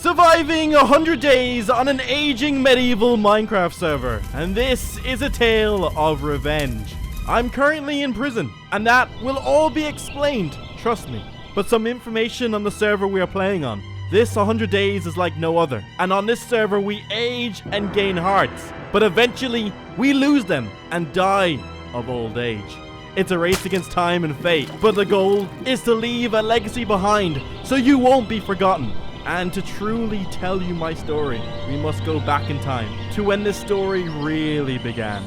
Surviving 100 days on an aging medieval Minecraft server, and this is a tale of revenge. I'm currently in prison, and that will all be explained, trust me. But some information on the server we are playing on. This 100 days is like no other, and on this server we age and gain hearts, but eventually we lose them and die of old age. It's a race against time and fate, but the goal is to leave a legacy behind so you won't be forgotten. And to truly tell you my story, we must go back in time to when this story really began.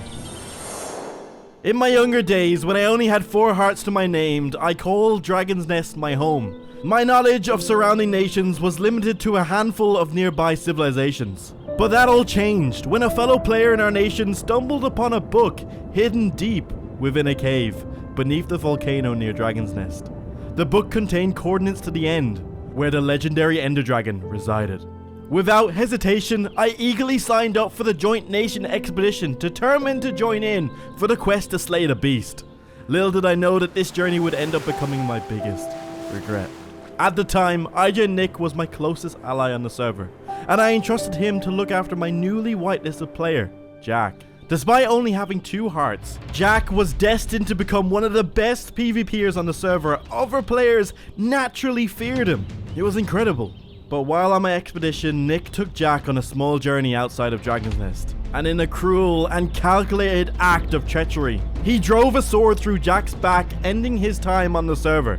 In my younger days, when I only had 4 hearts to my name, I called Dragon's Nest my home. My knowledge of surrounding nations was limited to a handful of nearby civilizations. But that all changed when a fellow player in our nation stumbled upon a book hidden deep within a cave beneath the volcano near Dragon's Nest. The book contained coordinates to the end, where the legendary Ender Dragon resided. Without hesitation, I eagerly signed up for the Joint Nation expedition, determined to join in for the quest to slay the beast. Little did I know that this journey would end up becoming my biggest regret. At the time, RyanNotBrian was my closest ally on the server, and I entrusted him to look after my newly whitelisted player, Jack. Despite only having 2 hearts, Jack was destined to become one of the best PvPers on the server. Other players naturally feared him. It was incredible. But while on my expedition, Nick took Jack on a small journey outside of Dragon's Nest. And in a cruel and calculated act of treachery, he drove a sword through Jack's back, ending his time on the server.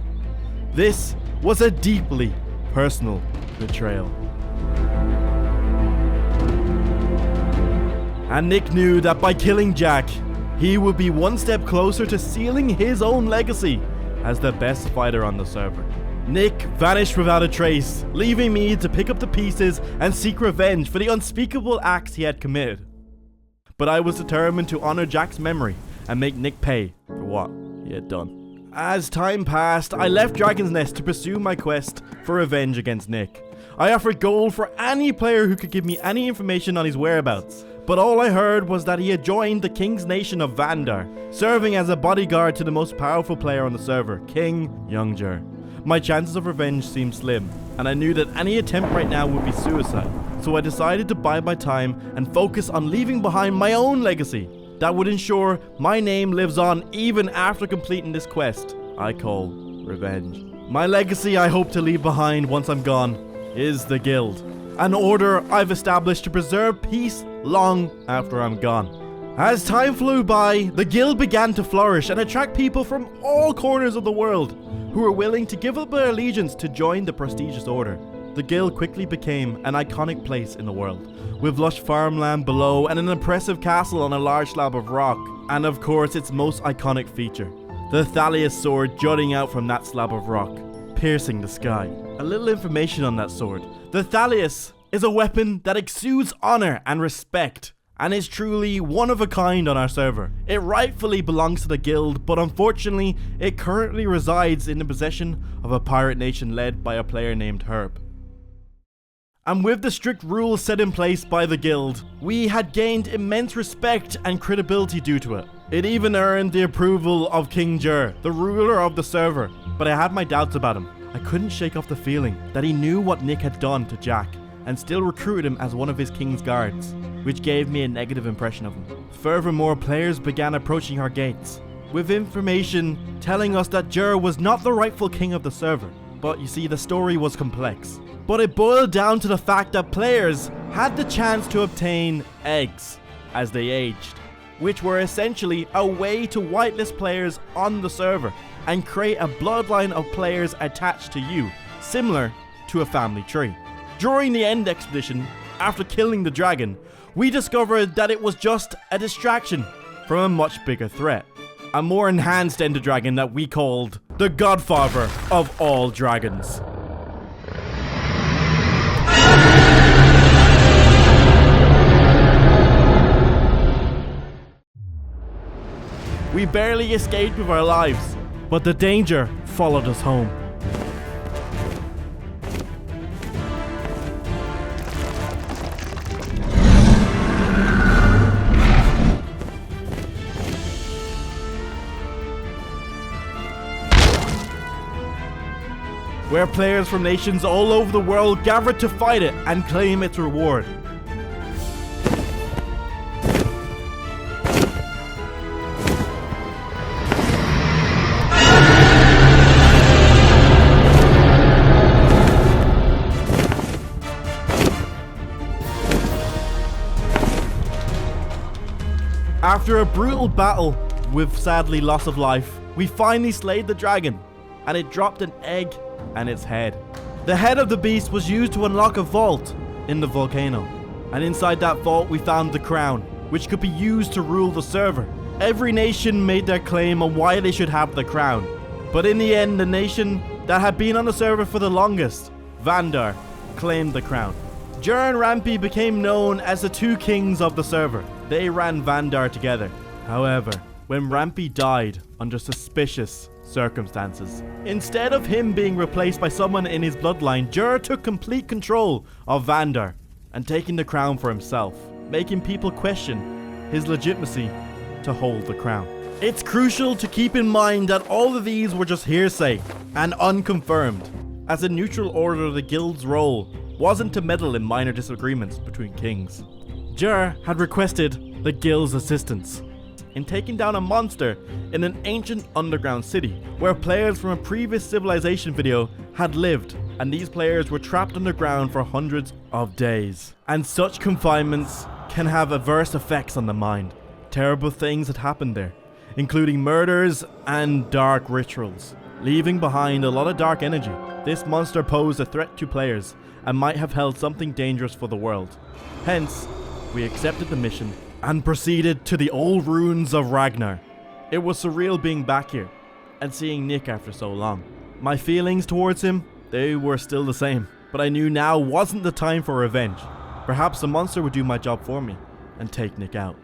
This was a deeply personal betrayal. And Nick knew that by killing Jack, he would be one step closer to sealing his own legacy as the best fighter on the server. Nick vanished without a trace, leaving me to pick up the pieces and seek revenge for the unspeakable acts he had committed. But I was determined to honor Jack's memory and make Nick pay for what he had done. As time passed, I left Dragon's Nest to pursue my quest for revenge against Nick. I offered gold for any player who could give me any information on his whereabouts. But all I heard was that he had joined the King's Nation of Vandar, serving as a bodyguard to the most powerful player on the server, King Youngjer. My chances of revenge seemed slim, and I knew that any attempt right now would be suicide, so I decided to bide my time and focus on leaving behind my own legacy that would ensure my name lives on even after completing this quest I call revenge. My legacy I hope to leave behind once I'm gone is the Guild, an order I've established to preserve peace long after I'm gone. As time flew by, the Guild began to flourish and attract people from all corners of the world who were willing to give up their allegiance to join the prestigious order. The Guild quickly became an iconic place in the world, with lush farmland below and an impressive castle on a large slab of rock, and of course its most iconic feature, the Thalius sword jutting out from that slab of rock, piercing the sky. A little information on that sword. The Thalius is a weapon that exudes honor and respect, and is truly one of a kind on our server. It rightfully belongs to the Guild, but unfortunately, it currently resides in the possession of a pirate nation led by a player named Herb. And with the strict rules set in place by the Guild, we had gained immense respect and credibility due to it. It even earned the approval of King Jer, the ruler of the server, but I had my doubts about him. I couldn't shake off the feeling that he knew what Nick had done to Jack, and still recruited him as one of his king's guards, which gave me a negative impression of him. Furthermore, players began approaching our gates, with information telling us that Jer was not the rightful king of the server. But you see, the story was complex. But it boiled down to the fact that players had the chance to obtain eggs as they aged, which were essentially a way to whitelist players on the server and create a bloodline of players attached to you, similar to a family tree. During the end expedition, after killing the dragon, we discovered that it was just a distraction from a much bigger threat. A more enhanced Ender Dragon that we called the Godfather of all dragons. We barely escaped with our lives, but the danger followed us home. where players from nations all over the world gathered to fight it and claim its reward. After a brutal battle with sadly loss of life, we finally slayed the dragon, and it dropped an egg and its head. The head of the beast was used to unlock a vault in the volcano, and inside that vault we found the crown, which could be used to rule the server. Every nation made their claim on why they should have the crown, but in the end the nation that had been on the server for the longest, Vandar, claimed the crown. Jur and Rampy became known as the two kings of the server. They ran Vandar together. However, when Rampy died under suspicious circumstances, instead of him being replaced by someone in his bloodline, Jur took complete control of Vandar and taking the crown for himself, making people question his legitimacy to hold the crown. It's crucial to keep in mind that all of these were just hearsay and unconfirmed, as a neutral order the guild's role wasn't to meddle in minor disagreements between kings. Jur had requested the guild's assistance in taking down a monster in an ancient underground city where players from a previous civilization video had lived, and these players were trapped underground for hundreds of days. And such confinements can have adverse effects on the mind. Terrible things had happened there, including murders and dark rituals, leaving behind a lot of dark energy. This monster posed a threat to players and might have held something dangerous for the world. Hence, we accepted the mission and proceeded to the old ruins of Ragnar. It was surreal being back here and seeing Nick after so long. My feelings towards him, they were still the same, but I knew now wasn't the time for revenge. Perhaps the monster would do my job for me and take Nick out.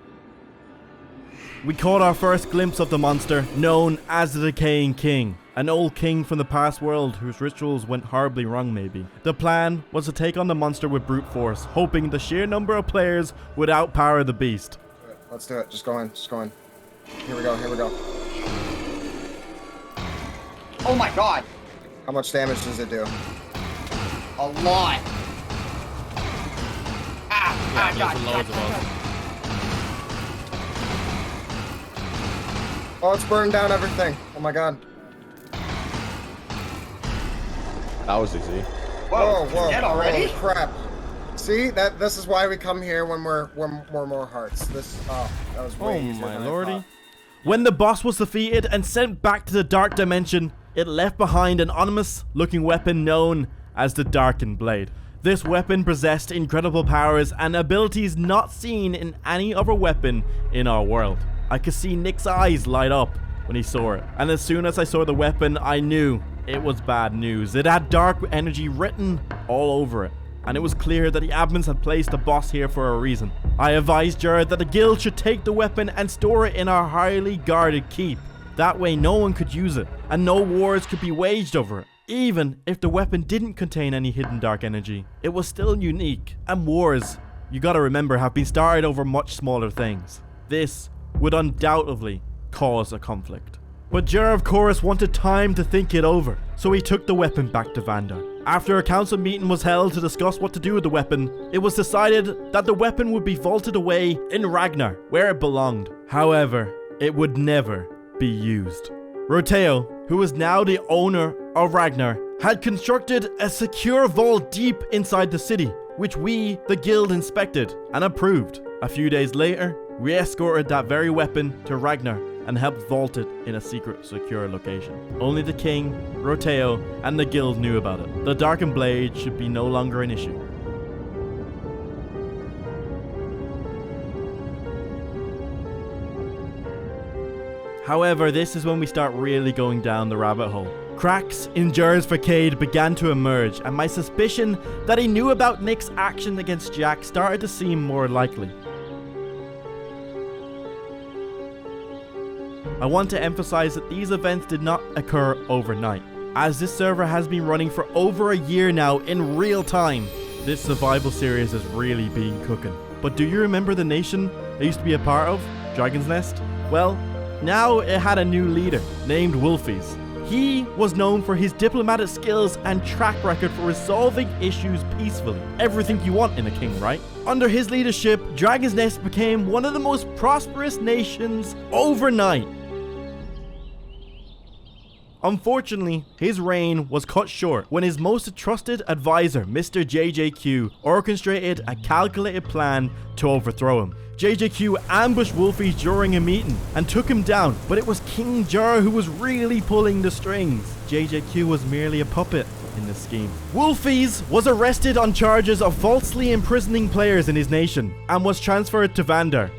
We caught our first glimpse of the monster, known as the Decaying King, an old king from the past world whose rituals went horribly wrong maybe. The plan was to take on the monster with brute force, hoping the sheer number of players would outpower the beast. Let's do it, just go in. Here we go. Oh my god! How much damage does it do? A lot! God. Oh, it's burned down everything. Oh my god. That was easy. Whoa, Dead already? Holy crap. See, this is why we come here when we're more hearts. That was way easier my than I lordy. thought. When the boss was defeated and sent back to the dark dimension, it left behind an ominous looking weapon known as the Darkened Blade. This weapon possessed incredible powers and abilities not seen in any other weapon in our world. I could see Nick's eyes light up when he saw it, and as soon as I saw the weapon, I knew it was bad news. It had dark energy written all over it, and it was clear that the admins had placed the boss here for a reason. I advised Jared that the guild should take the weapon and store it in our highly guarded keep. That way no one could use it, and no wars could be waged over it. Even if the weapon didn't contain any hidden dark energy, it was still unique, and wars, you gotta remember, have been started over much smaller things. This would undoubtedly cause a conflict. But Jer of course wanted time to think it over, so he took the weapon back to Vandar. After a council meeting was held to discuss what to do with the weapon, it was decided that the weapon would be vaulted away in Ragnar, where it belonged. However, it would never be used. Roteo, who is now the owner of Ragnar, had constructed a secure vault deep inside the city, which we, the guild, inspected and approved. A few days later, we escorted that very weapon to Ragnar and helped vault it in a secret, secure location. Only the king, Roteo, and the guild knew about it. The Darkened Blade should be no longer an issue. However, this is when we start really going down the rabbit hole. Cracks in Jer's facade began to emerge, and my suspicion that he knew about Nick's action against Jack started to seem more likely. I want to emphasize that these events did not occur overnight, as this server has been running for over a year now in real time. This survival series has really been cooking. But do you remember the nation I used to be a part of, Dragon's Nest? Well, now it had a new leader named Wolfies, He was known for his diplomatic skills and track record for resolving issues peacefully. Everything you want in a king, right? Under his leadership, Dragon's Nest became one of the most prosperous nations overnight. Unfortunately, his reign was cut short when his most trusted advisor, Mr. JJQ, orchestrated a calculated plan to overthrow him. JJQ ambushed Wolfies during a meeting and took him down, but it was King Jar who was really pulling the strings. JJQ was merely a puppet in this scheme. Wolfies was arrested on charges of falsely imprisoning players in his nation and was transferred to Vandar,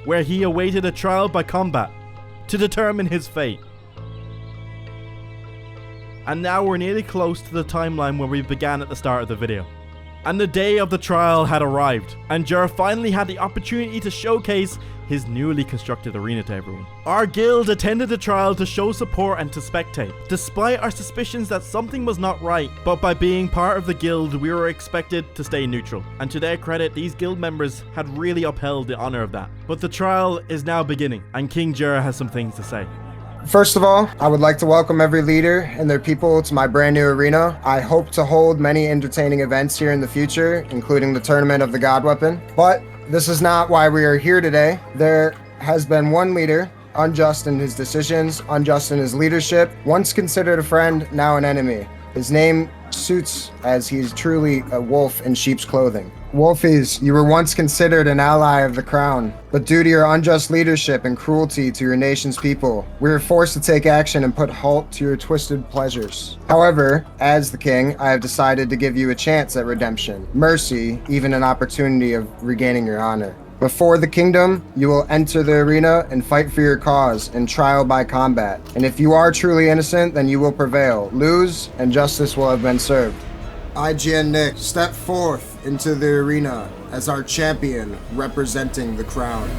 where he awaited a trial by combat to determine his fate. And now we're nearly close to the timeline where we began at the start of the video. And the day of the trial had arrived, and Jar finally had the opportunity to showcase his newly constructed arena to everyone. Our guild attended the trial to show support and to spectate, despite our suspicions that something was not right, but by being part of the guild, we were expected to stay neutral. And to their credit, these guild members had really upheld the honor of that. But the trial is now beginning, and King Jar has some things to say. First of all, I would like to welcome every leader and their people to my brand new arena. I hope to hold many entertaining events here in the future, including the Tournament of the God Weapon. But this is not why we are here today. There has been one leader, unjust in his decisions, unjust in his leadership, once considered a friend, now an enemy. His name suits as he's truly a wolf in sheep's clothing. Wolfies, you were once considered an ally of the crown, but due to your unjust leadership and cruelty to your nation's people, we were forced to take action and put halt to your twisted pleasures. However, as the king, I have decided to give you a chance at redemption, mercy, even an opportunity of regaining your honor. Before the kingdom, you will enter the arena and fight for your cause in trial by combat. And if you are truly innocent, then you will prevail. Lose, and justice will have been served. I, RyanNotBrian, step forth into the arena as our champion representing the crown.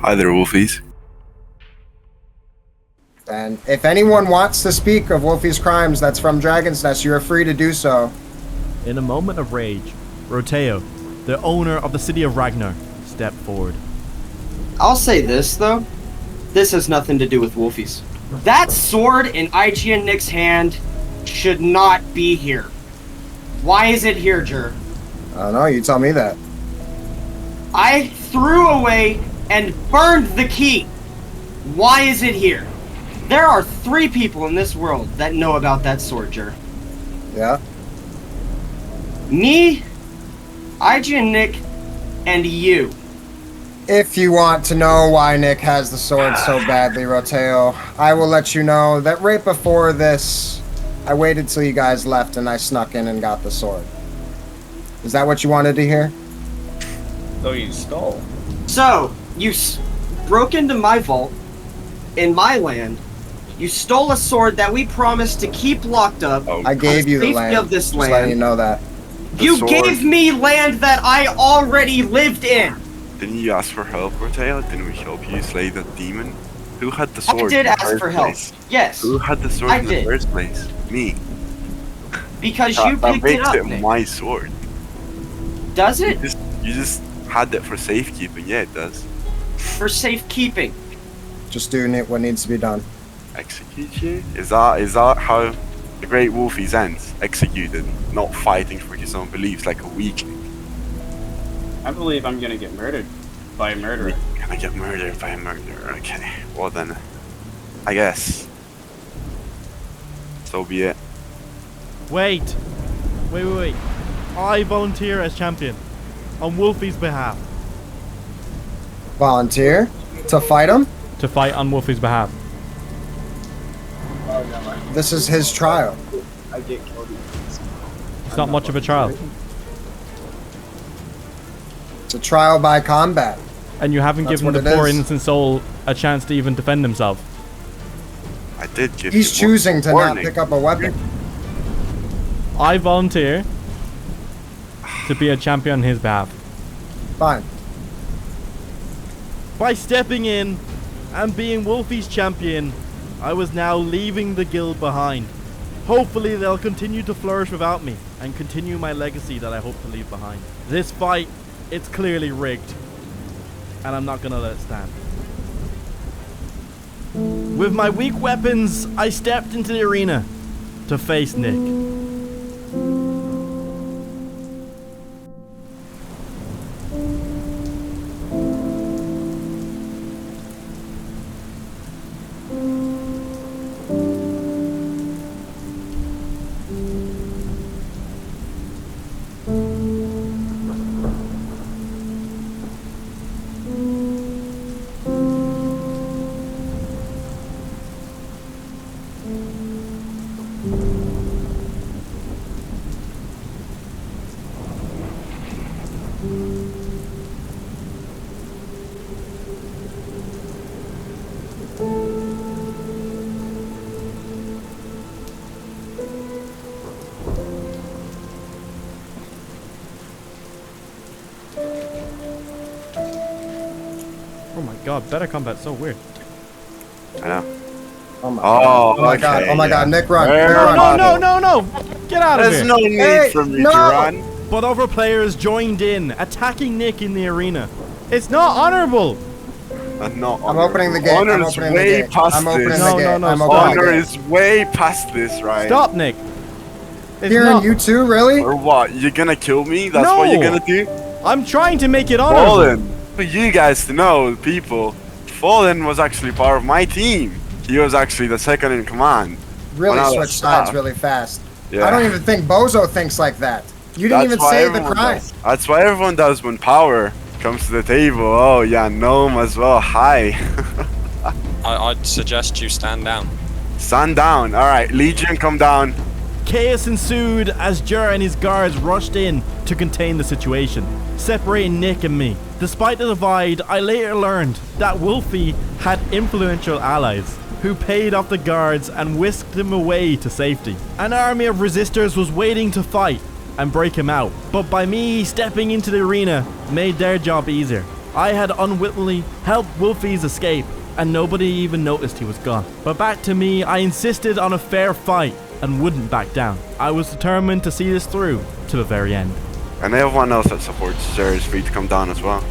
Hi there, Wolfies. And if anyone wants to speak of Wolfie's crimes that's from Dragon's Nest, you are free to do so. In a moment of rage, Roteo, the owner of the city of Ragnar, stepped forward. I'll say this, though. This has nothing to do with Wolfies. That sword in RyanNotBrian's hand should not be here. Why is it here, Jer? I don't know, you tell me that. I threw away and burned the key. Why is it here? There are 3 people in this world that know about that sword, Jer. Yeah? Me, Nick, and you. If you want to know why Nick has the sword so badly, Roteo, I will let you know that right before this, I waited till you guys left and I snuck in and got the sword. Is that what you wanted to hear? So you stole. So, you broke into my vault, in my land. You stole a sword that we promised to keep locked up. Oh, I gave you the safety land. of this Just land. letting you know that. You sword. gave me land that I already lived in. Didn't you ask for help, Roteo? Didn't we help you slay the demon? Who had the sword? I did in the ask first for help. place? Yes. Who had the sword I in the did. first place? Me. Because you That picked makes it up, it Nick. my sword. Does it? You just had it for safekeeping. Yeah, it does. For safekeeping. Just doing it what needs to be done. Execute you? Is that how the Great Wolfies ends? Executed, not fighting for his own beliefs like a weakling. I believe I'm gonna get murdered by a murderer. Gonna get murdered by a murderer. Okay, well then, I guess. So be it. Wait. I volunteer as champion on Wolfie's behalf. Volunteer? To fight him? To fight on Wolfie's behalf. This is his trial. It's not much of a trial. It's a trial by combat. And you haven't That's given the what it poor is. innocent soul a chance to even defend himself. I did give He's you choosing to not warning. pick up a weapon. I volunteer to be a champion on his behalf. Fine. By stepping in and being Wolfie's champion, I was now leaving the guild behind. Hopefully they'll continue to flourish without me and continue my legacy that I hope to leave behind. This fight, it's clearly rigged, and I'm not gonna let it stand. With my weak weapons, I stepped into the arena to face Nick. Oh my god, better combat's so weird. I know. Oh my Oh, god. Oh my okay, god. Oh my god. yeah. Nick, run. Where Nick, am run. I? No! Get out of There's here! no need Hey, for me no. to run. But other players joined in, attacking Nick in the arena. It's not honorable! No, I'm opening the gate. I'm Honor's opening the way gate. past I'm opening this. the No, gate. no, no, I'm stop. opening the Honor gate. is way past this, right? Stop, Nick! It's Kieran, not. you too, really? Or what? You're gonna kill me? That's what No. you're gonna do? I'm trying to make it honorable. Fallen. For you guys to know, people, Fallen was actually part of my team. He was actually the second in command. Really Well, now switch that's sides tough. really fast. Yeah. I don't even think Bozo thinks like that. You didn't even why say the everyone crime. does. That's why everyone does when power comes to the table. Oh yeah, Gnome as well. Hi. I'd suggest you stand down. Stand down. Alright, Legion, come down. Chaos ensued as Jur and his guards rushed in to contain the situation, separating Nick and me. Despite the divide, I later learned that Wolfie had influential allies who paid off the guards and whisked him away to safety. An army of resistors was waiting to fight and break him out, but by me stepping into the arena made their job easier. I had unwittingly helped Wolfie's escape and nobody even noticed he was gone. But back to me, I insisted on a fair fight and wouldn't back down. I was determined to see this through to the very end. And everyone else that supports Zer is free to come down as well.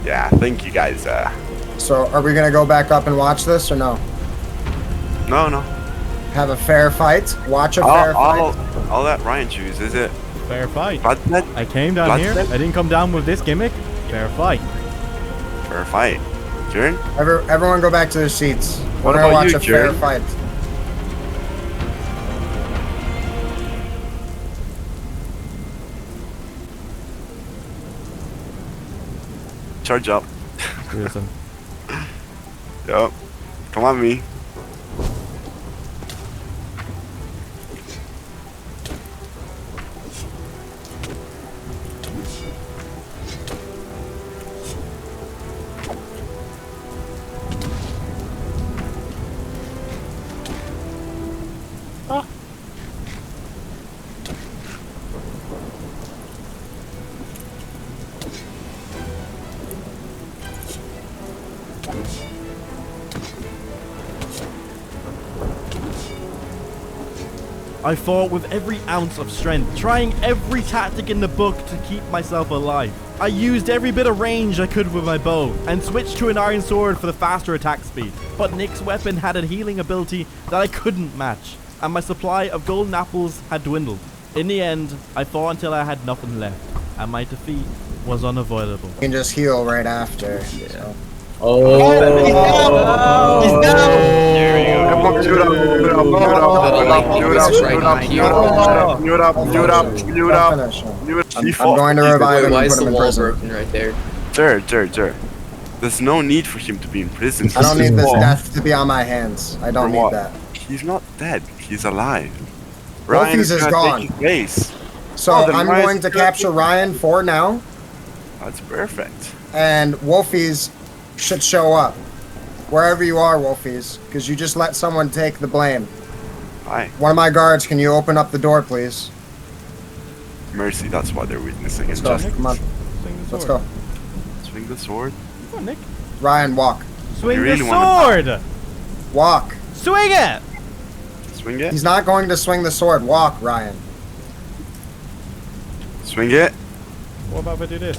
Yeah, thank you guys. So, are we gonna go back up and watch this or no? No. Have a fair fight? Watch a fair fight? I'll let Ryan choose, is it? Fair fight. Bloodlet? I came down Blood here. set? I didn't come down with this gimmick. Fair fight. Fair fight. Kieran? Everyone go back to their seats. What We're gonna about watch you, a fair Kieran? fight. Charge up. Listen. Yup. Come on, me. I fought with every ounce of strength, trying every tactic in the book to keep myself alive. I used every bit of range I could with my bow, and switched to an iron sword for the faster attack speed. But Nick's weapon had a healing ability that I couldn't match, and my supply of golden apples had dwindled. In the end, I fought until I had nothing left, and my defeat was unavoidable. You can just heal right after. So. Everyone, mute up, mute up. Finish him. I'm going to revive him Why and is put the him in wall prison. broken right there? Jer. There's no need for him to be in prison. I don't need this Wall. death to be on my hands. I don't For need what? that. He's not dead. He's alive. Wolfie's is gonna gone. take his place. So Oh, then I'm Ryan's going to good. capture Ryan for now. That's perfect. And Wolfies should show up. Wherever you are, Wolfies, because you just let someone take the blame. Hi. One of my guards, can you open up the door, please? Mercy, that's what they're witnessing. Let's It's go. just Come on. Swing the Let's sword. go. swing the sword. Come on, Nick. Ryan, walk. Swing really the wanna- sword! Walk. Swing it! Swing it. He's not going to swing the sword. Walk, Ryan. Swing it. What about if I do this?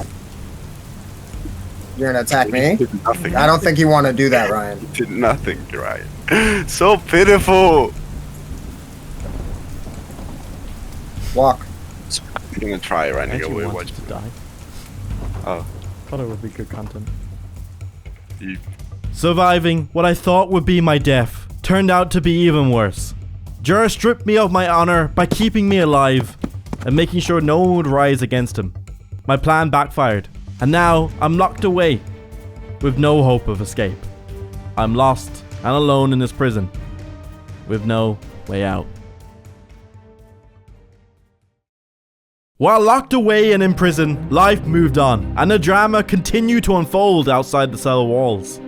You're gonna attack me? Did nothing. I don't think you want to do that, Ryan. Did nothing, Ryan. So pitiful. Walk. I'm gonna try running Actually away. wanted Watch. to die. Oh, Thought it would be good content. you. Surviving what I thought would be my death turned out to be even worse. Jur stripped me of my honor by keeping me alive and making sure no one would rise against him. My plan backfired, and now I'm locked away with no hope of escape. I'm lost and alone in this prison with no way out. While locked away and in prison, life moved on, and the drama continued to unfold outside the cell walls.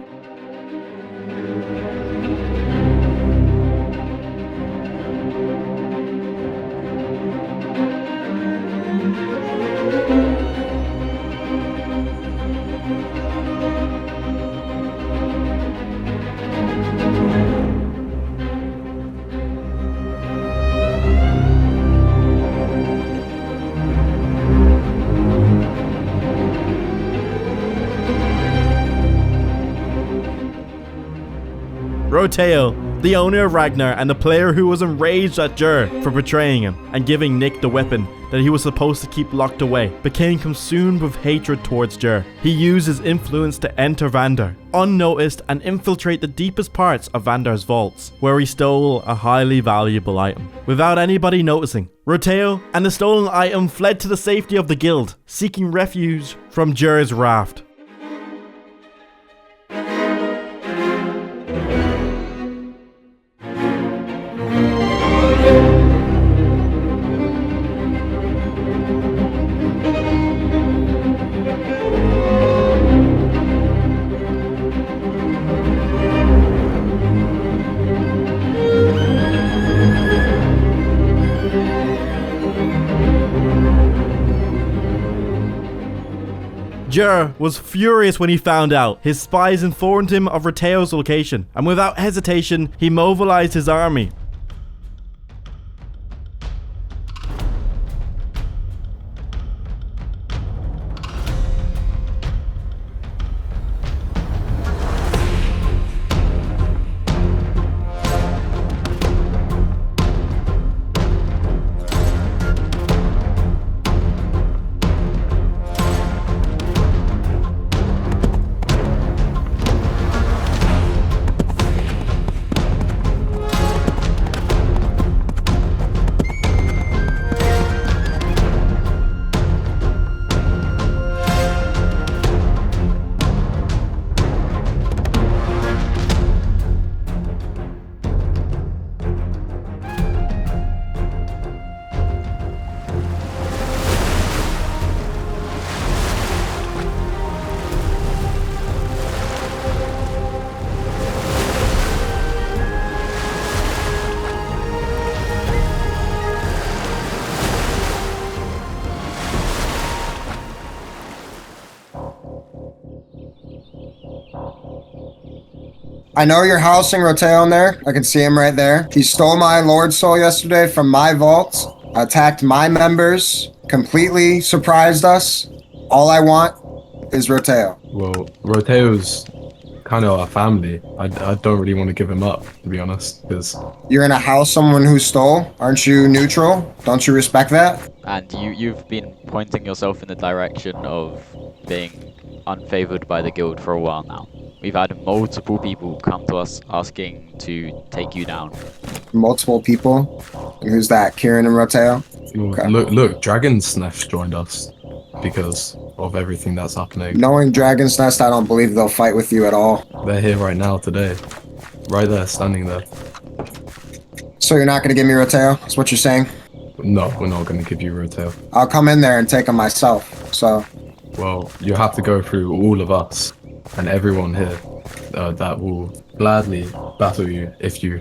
Roteo, the owner of Ragnar and the player who was enraged at Jur for betraying him and giving Nick the weapon that he was supposed to keep locked away, became consumed with hatred towards Jur. He used his influence to enter Vandar, unnoticed, and infiltrate the deepest parts of Vandar's vaults, where he stole a highly valuable item. Without anybody noticing, Roteo and the stolen item fled to the safety of the guild, seeking refuge from Jur's wrath. Jur was furious when he found out. His spies informed him of Roteo's location, and without hesitation, he mobilized his army. I know you're housing Roteo in there. I can see him right there. He stole my Lord Soul yesterday from my vault, attacked my members, completely surprised us. All I want is Roteo. Well, Roteo's kind of our family. I don't really want to give him up, to be honest, because You're gonna house someone who stole? Aren't you neutral? Don't you respect that? And you've been pointing yourself in the direction of being unfavored by the guild for a while now. We've had multiple people come to us asking to take you down. Multiple people. And who's that? Kieran and Roteo? Okay. look, Dragon's Nest joined us because of everything that's happening. Knowing Dragon's Nest, I don't believe they'll fight with you at all. They're here right now today, right there, standing there. So you're not gonna give me Roteo? That's what you're saying? No, we're not going to give you Roteo. I'll come in there and take him myself. So well, you have to go through all of us and everyone here that will gladly battle you if you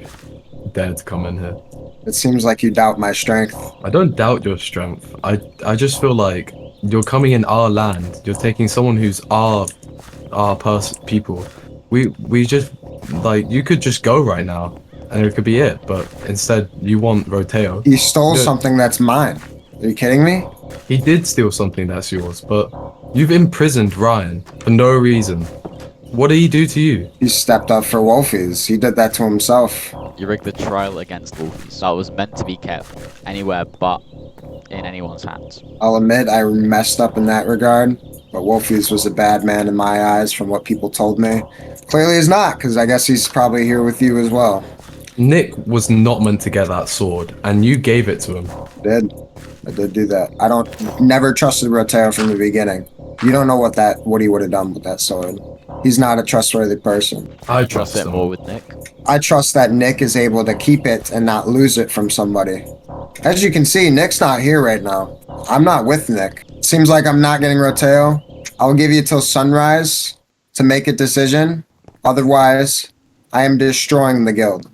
dare to come in here. It seems like you doubt my strength. I don't doubt your strength. I just feel like you're coming in our land. You're taking someone who's our people. We just like you could just go right now and it could be it, but instead you want Roteo. He stole something that's mine. Are you kidding me? He did steal something that's yours, but you've imprisoned Ryan for no reason. What did he do to you? He stepped up for Wolfies. He did that to himself. You rigged the trial against Wolfies. That was meant to be kept anywhere but in anyone's hands. I'll admit I messed up in that regard, but Wolfies was a bad man in my eyes from what people told me. Clearly he's not, because I guess he's probably here with you as well. Nick was not meant to get that sword, and you gave it to him. I did do that. Never trusted Roteo from the beginning. You don't know what he would have done with that sword. He's not a trustworthy person. I Trust it him. more with Nick. I trust that Nick is able to keep it and not lose it from somebody. As you can see, Nick's not here right now. I'm not with Nick. Seems like I'm not getting Roteo. I'll give you till sunrise to make a decision. Otherwise, I am destroying the guild.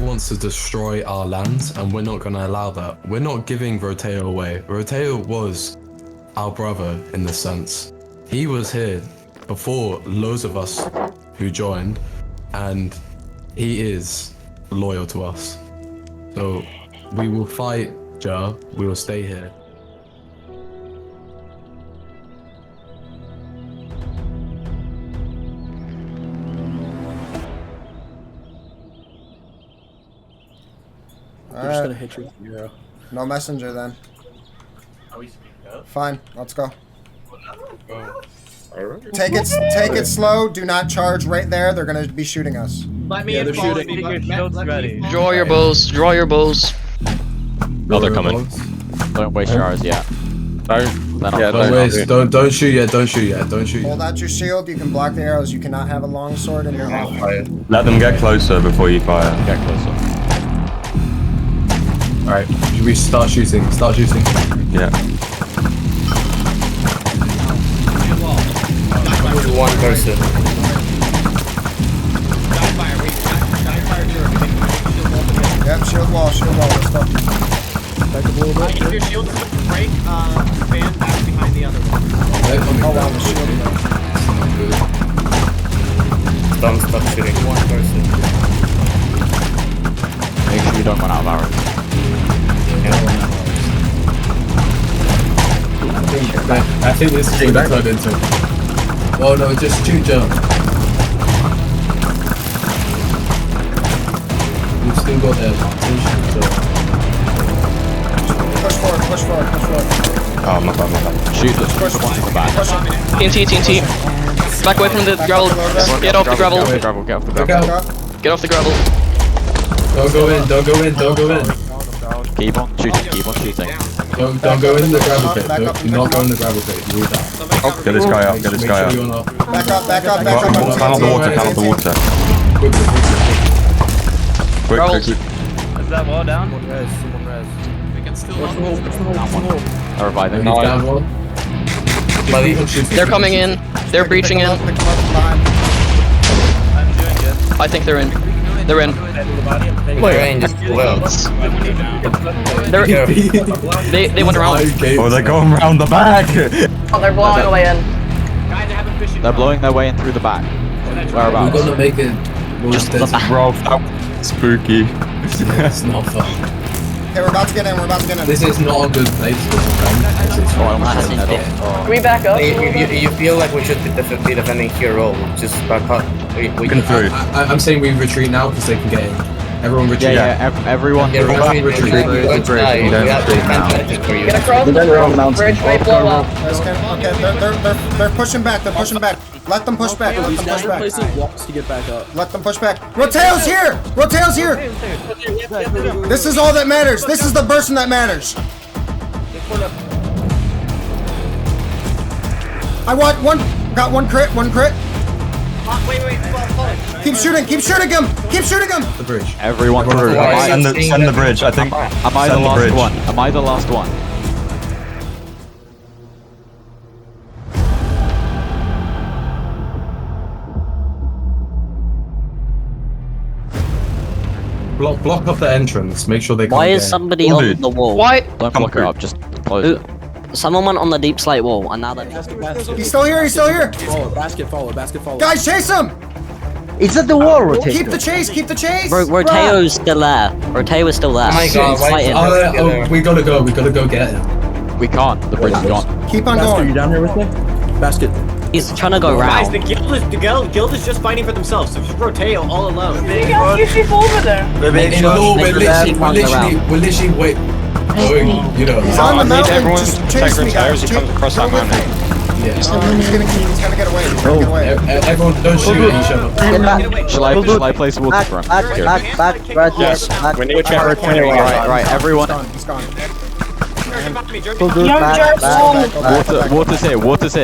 Wants to destroy our lands, and we're not going to allow that. We're not giving Roteo away. Roteo was our brother in the sense. He was here before loads of us who joined, and he is loyal to us. So we will fight, Joe. We will stay here. Alright. Hit you with the arrow. No messenger then. Fine, let's go. Take it slow. Do not charge right there. They're gonna be shooting us. Let me in. Follow me. Ready. Draw your bows. Draw your bows. Oh, they're coming. Don't waste your hours yet. Don't shoot yet. Don't shoot yet. Don't shoot yet. Hold out your shield. You can block the arrows. You cannot have a long sword in your hand. Let them get closer before you fire. Get closer. Alright, should we start shooting? Start shooting. Yeah. One person. Yep, shield wall. Let's go. If your shield doesn't break, fan back behind the other one. Oh wow, the shield. Don't stop shooting. One person. Make sure you don't run out of arrows. I think this is what I turned into. Oh no, just shoot jump. We've still got their advantage, so... Push forward. Oh, my bad. Shoot the one in the back. TNT. Back away from the gravel. Get off the gravel. Get off the gravel. Get off the gravel. Don't go in. Keep on shooting. Don't go in the gravel pit. Do not go in the gravel pit. You read that. Oh, get this guy up. Get this guy up. Back up. Pan on the water. Quick. Is that wall down? We can still hold. They're reviving. Down one. They're coming in. They're breaching in. I think they're in. They're in. They went around. Oh, they're going around the back. Oh, they're blowing away in. Guys, I have a fishing. They're blowing their way in through the back. Whereabouts? We're gonna make it. Just Bro, spooky. It's not fun. Okay, we're about to get in. This is not a good place for defense. Can we back up? You feel like we should be defending here, roll. Just back up. We can through. I'm saying we retreat now because they can get in. Everyone retreat. Everyone. Retreat. Get across the bridge, may blow up. Okay, they're pushing back. Let them push back. Let them push back. Placing walls to get back up. Let them push back. Roteo's here! Roteo's here! This is all that matters. This is the person that matters. I want one. Got one crit. One crit. Wait. Keep shooting. Keep shooting him. Keep shooting him. The bridge. Everyone through. Send the bridge, I think. Am I the Send the last bridge. one? Am I the last one? Block up the entrance. Make sure they can't Why get is in. somebody We'll on do. the wall? Don't block it up, just close it. Someone went on the deep slate wall, and now they're... He's still here. He's still here. Follow, basket follow. Guys, chase him. It's at the wall, Roteo. Keep the chase. Keep the chase. Roteo's still there. Roteo's still there. Oh my god, He's why- fighting. Oh, we gotta go. We gotta go get him. We can't, the bridge is gone. Keep on Basket, going. you down here with me? Basket. He's trying to go Guys, round. the guild is just fighting for themselves. So just Roteo all alone. over there. We're literally wait. Going, you know. He's on the mountain. Just chase me, guys. Go with me. Yeah. He's gonna get away. He's gonna get away. Everyone, don't shoot at each other. Get back. Shall I place water Back, front? back, Here. back, back, yes. Back. We need to check Right, everyone. He's gone. Full good, back, back. Water's here.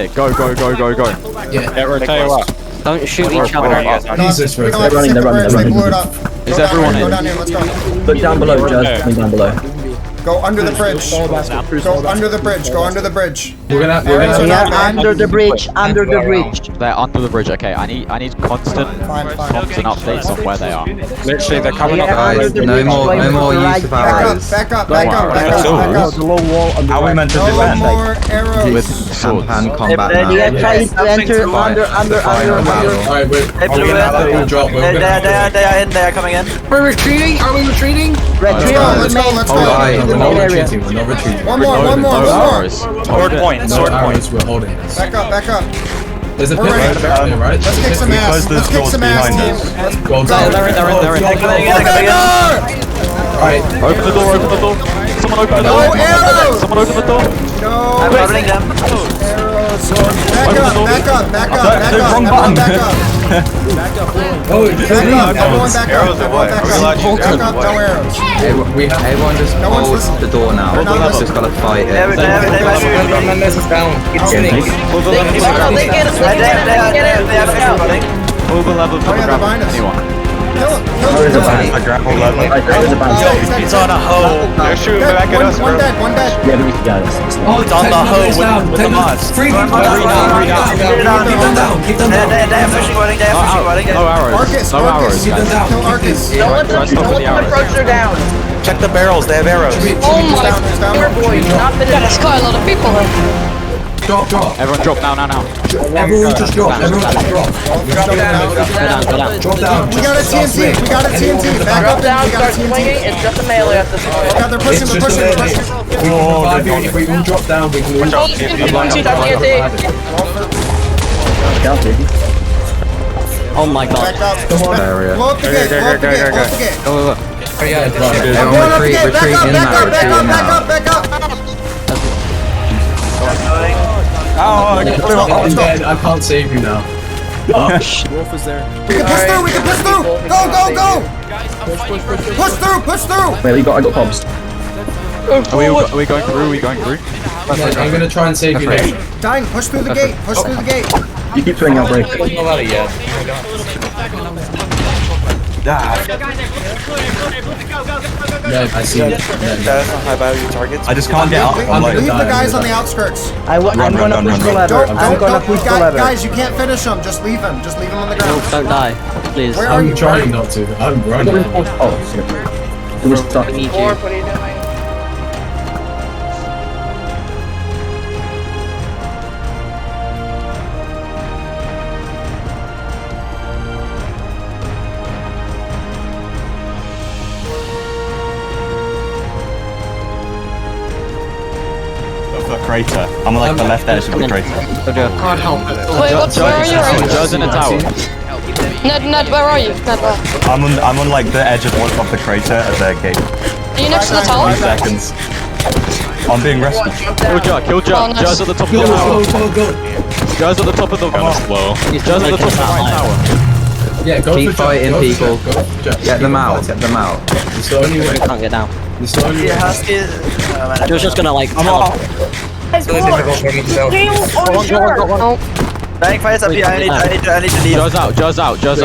Go. Yeah. Roteo up. Don't shoot each other. Jesus, They're Roteo. running. They blew it up. Is Go down everyone here, in? Go down here. Let's go. Look down below, Judge. Coming down below. Go under the bridge. Go under the bridge. Go under the bridge. We're gonna Yeah, Under the bridge, under the bridge. They're under the bridge. Okay, I need constant Fine. comms and updates on where they are. Literally, they're coming up. Yeah, under the bridge. no more use of arrows. Back up. The low wall on the How are we meant to No defend? more arrows. with swords. Hand combat They are now. trying to enter under. Alright, we're gonna drop. We're gonna We're retreating? Are we retreating? Retreat. Let's go. We're not retreating. We're not retreating. One more. No arrows. Sword point. No arrows, we're holding this. Back up. There's a pit We're ready. right back there, right? Let's kick some ass. close those Let's kick doors some ass, behind team. us. Let's go. Go, They're in. Alright. Open the door. Someone open the No door. arrows. Someone open the door. No. I'm opening them. Back up. Oh, Everyone back up. Everyone back up. No arrows. Everyone just No one's hold listening. the door now. They're not We've just gotta fight it. Pull the level from the ground. Anyone. Kill him. A grapple level. It's on a hoe. They're shooting back at us, bro. One dead. Oh, it's on the hoe with the mods. Three down. Keep them down. No arrows. Arcus. No arrows. Kill guys. Arcus. Check the barrels. They have arrows. Oh my God. That's quite a lot of people here. Drop. Everyone drop now. Everyone just drop. Go down. Drop down. We got a TNT. Back up. We got a TNT. It's just a melee at this point. Yeah, they're pushing. It's just a melee. We can revive you. If we all drop down, we can all drop. Oh my god. Back up. Come on. Blow up the gate. Blow up the gate. Blow up the gate. Everyone up the gate. Back up. I'm dead. I can't save you now. Wolf is there. We can push through. Go. Push through. Wait, I got pobs. Are we going through? I'm gonna try and save you now. Dying. Push through the gate. You keep throwing out break. Yeah, I see it. High value targets. I just can't get out. I'm like, Leave the guys on the outskirts. I'm gonna push the lever. I'm gonna push the lever. Guys, you can't finish them. Just leave them. On the ground. Don't die, please. Where are I'm you? trying not to. I'm running. Oh, shit. It was stuck. Need you. the crater. I'm on like the left edge of the crater. God help it. Wait, where are you? Joe's in a tower. Ned, where are you? Ned, where? I'm on like the edge of the crater at the gate. Are you next to the tower? 2 seconds. I'm being rescued. Kill Joe. Oh, nice. Joe's at the top of the tower. Go. Joe's at the top of the slow. Joe's at the top of the right tower. Yeah, go Keep for fighting, Jet, people. Go for Jet. Get them out. Get them out. It's the only way. You can't get down. It's the only way. Joe's just gonna like. It's really difficult for me to tell. Got one. Dying fires up here. I need to leave. Joe's out. Draco's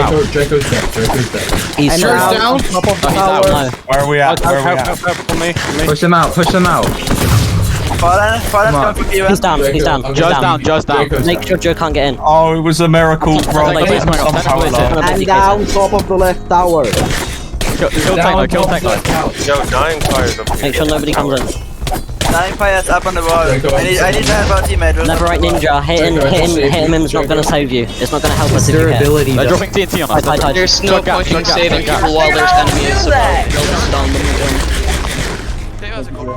dead. He's down. Top of the out. tower. Where are we at? Where are we at? Push them out. Push them out. Fallen coming from you. He's down. Joe's down. Make sure Joe can't get in. Oh, it was a miracle. And down top of the left tower. Kill Tango. Yo, dying fires up here. make sure nobody comes in. Dying fires up on the wall. I need to help our teammate. Never right ninja. Hitting him's not gonna save you. It's not gonna help us if you can. They're dropping TNT on us. There's no point in saving people while there's enemies about.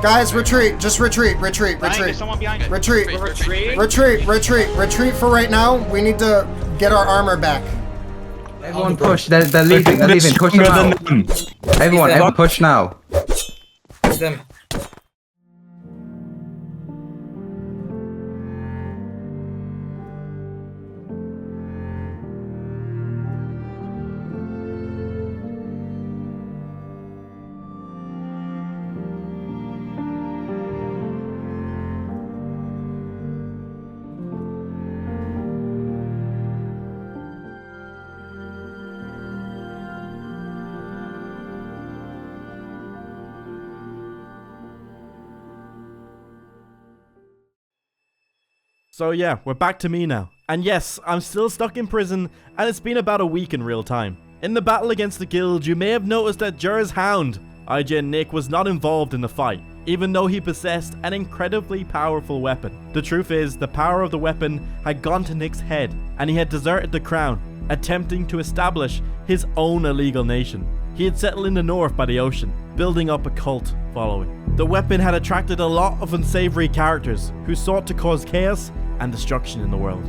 Guys, retreat. Just retreat. Retreat for right now. We need to get our armor back. Everyone push. They're leaving. They're leaving. Push them out. Everyone push now. Them. So yeah, we're back to me now. And yes, I'm still stuck in prison, and it's been about a week in real time. In the battle against the guild, you may have noticed that Jur's hound, IGN Nick, was not involved in the fight, even though he possessed an incredibly powerful weapon. The truth is, the power of the weapon had gone to Nick's head, and he had deserted the crown, attempting to establish his own illegal nation. He had settled in the north by the ocean, building up a cult following. The weapon had attracted a lot of unsavory characters who sought to cause chaos and destruction in the world.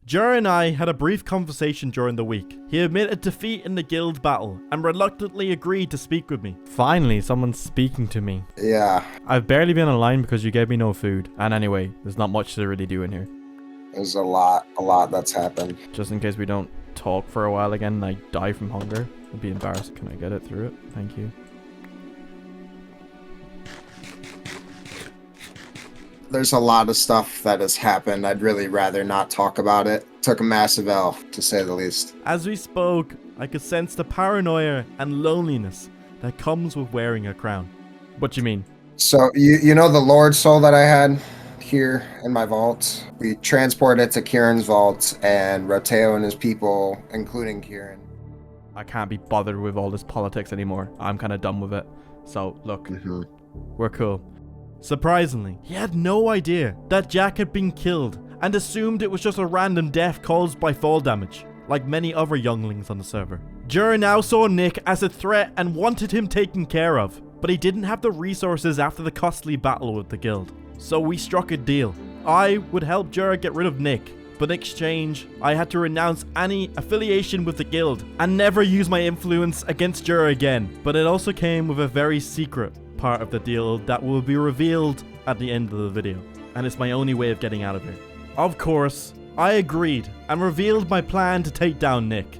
Jur and I had a brief conversation during the week. He admitted defeat in the guild battle and reluctantly agreed to speak with me. Finally, someone's speaking to me. Yeah. I've barely been online because you gave me no food. And anyway, there's not much to really do in here. There's a lot that's happened. Just in case we don't talk for a while again and I die from hunger. I'd be embarrassed. Can I get it through it? Thank you. There's a lot of stuff that has happened. I'd really rather not talk about it. Took a massive L, to say the least. As we spoke, I could sense the paranoia and loneliness that comes with wearing a crown. What do you mean? So, you know the Lord Soul that I had here in my vault? We transported it to Kieran's vault, and Roteo and his people, including Kieran. I can't be bothered with all this politics anymore. I'm kind of done with it. So, look, we're cool. Surprisingly, he had no idea that Jack had been killed and assumed it was just a random death caused by fall damage, like many other younglings on the server. Jur now saw Nick as a threat and wanted him taken care of, but he didn't have the resources after the costly battle with the guild. So we struck a deal. I would help Jur get rid of Nick, but in exchange, I had to renounce any affiliation with the guild and never use my influence against Jur again. But it also came with a very secret part of the deal that will be revealed at the end of the video, and it's my only way of getting out of here. Of course, I agreed and revealed my plan to take down Nick.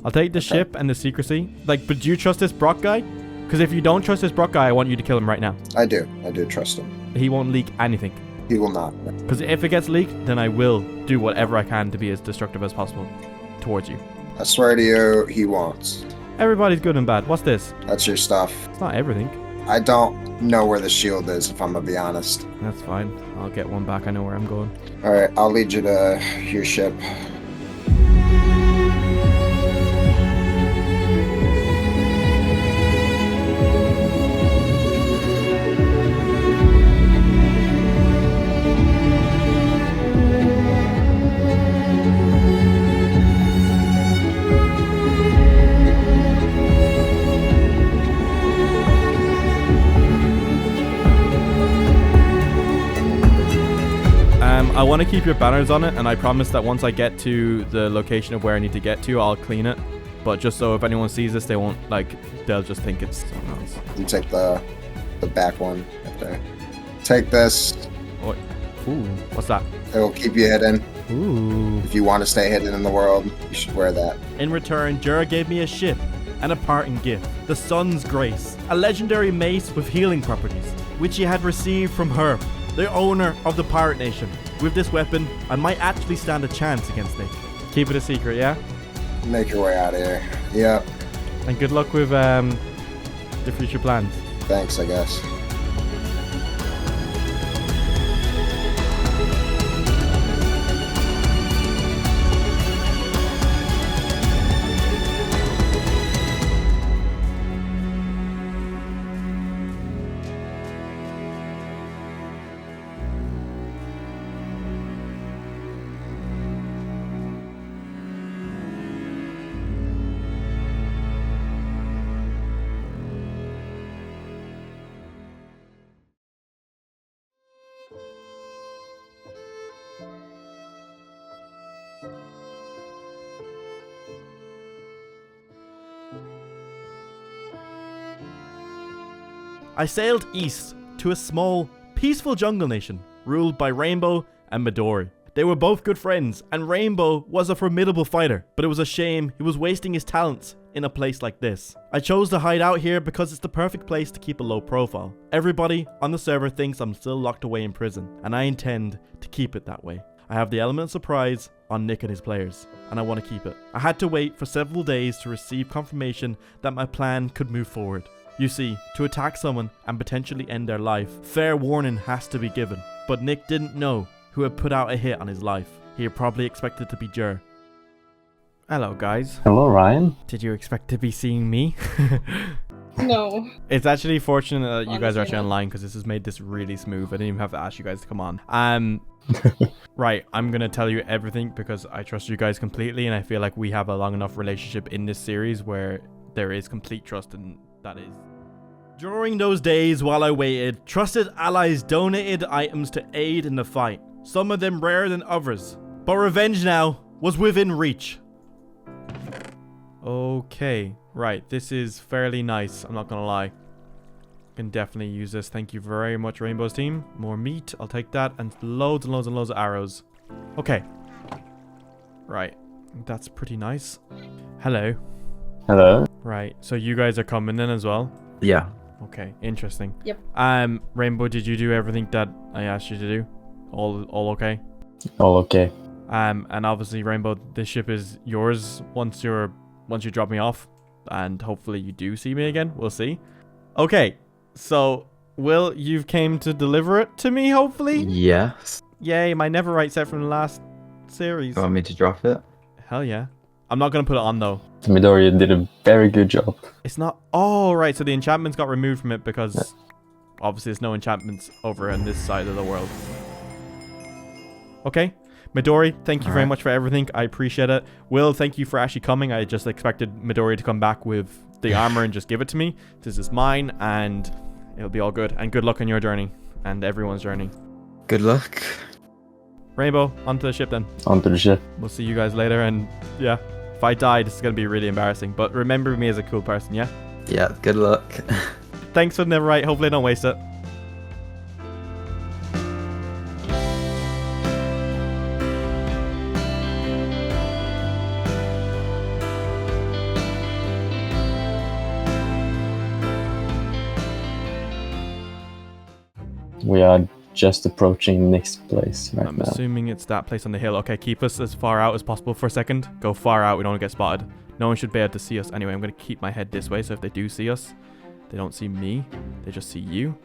I'll take the ship and the secrecy. Like, but do you trust this Brock guy? Because if you don't trust this Brock guy, I want you to kill him right now. I do trust him. He won't leak anything. He will not. Because if it gets leaked, then I will do whatever I can to be as destructive as possible towards you. I swear to you, he won't. Everybody's good and bad. What's this? That's your stuff. It's not everything. I don't know where the shield is, if I'm gonna be honest. That's fine. I'll get one back. I know where I'm going. Alright, I'll lead you to your ship. I want to keep your banners on it, and I promise that once I get to the location of where I need to get to, I'll clean it. But just so if anyone sees this, they won't, like, they'll just think it's someone else. You take the back one right there. Take this. Ooh, what's that? It'll keep you hidden. Ooh. If you want to stay hidden in the world, you should wear that. In return, Jura gave me a ship and a parting gift, the Sun's Grace, a legendary mace with healing properties, which he had received from her, the owner of the Pirate Nation. With this weapon, I might actually stand a chance against Nick. Keep it a secret, yeah? Make your way out of here. Yep. And good luck with the future plans. Thanks, I guess. I sailed east to a small, peaceful jungle nation ruled by Rainbow and Midori. They were both good friends, and Rainbow was a formidable fighter, but it was a shame he was wasting his talents in a place like this. I chose to hide out here because it's the perfect place to keep a low profile. Everybody on the server thinks I'm still locked away in prison, and I intend to keep it that way. I have the element of surprise on Nick and his players, and I want to keep it. I had to wait for several days to receive confirmation that my plan could move forward. You see, to attack someone and potentially end their life, fair warning has to be given. But Nick didn't know who had put out a hit on his life. He had probably expected to be Jur. Hello guys. Hello Ryan. Did you expect to be seeing me? No. It's actually fortunate that you guys are actually online because this has made this really smooth. I didn't even have to ask you guys to come on. Right, I'm gonna tell you everything because I trust you guys completely and I feel like we have a long enough relationship in this series where there is complete trust, and that is. During those days while I waited, trusted allies donated items to aid in the fight. Some of them rarer than others. But revenge now was within reach. Okay, right, this is fairly nice, I'm not gonna lie. Can definitely use this. Thank you very much, Rainbow's team. More meat, I'll take that, and loads and loads and loads of arrows. Okay. Right, that's pretty nice. Hello. Hello. Right, so you guys are coming in as well? Yeah. Okay, interesting. Yep. Rainbow, did you do everything that I asked you to do? All okay? All okay. And obviously, Rainbow, this ship is yours once you drop me off, and hopefully you do see me again. We'll see. Okay, so Will, you've came to deliver it to me, hopefully? Yes. Yay, my Neverite set from the last series. You want me to drop it? Hell yeah. I'm not gonna put it on though. Midori did a very good job. It's not. Oh, right. So the enchantments got removed from it because obviously there's no enchantments over on this side of the world. Okay. Midori, thank you very much for everything. I appreciate it. Will, thank you for actually coming. I just expected Midori to come back with the armor and just give it to me. This is mine and it'll be all good. And good luck on your journey and everyone's journey. Good luck. Rainbow, onto the ship then. Onto the ship. We'll see you guys later, and yeah. If I die, this is going to be really embarrassing. But remember me as a cool person, yeah? Yeah, good luck. Thanks for the Neverite. Hopefully I don't waste it. We are just approaching Nick's place right I'm now. assuming it's that place on the hill. Okay, keep us as far out as possible for a second. Go far out. We don't want to get spotted. No one should be able to see us. Anyway, I'm going to keep my head this way, so if they do see us, they don't see me. They just see you.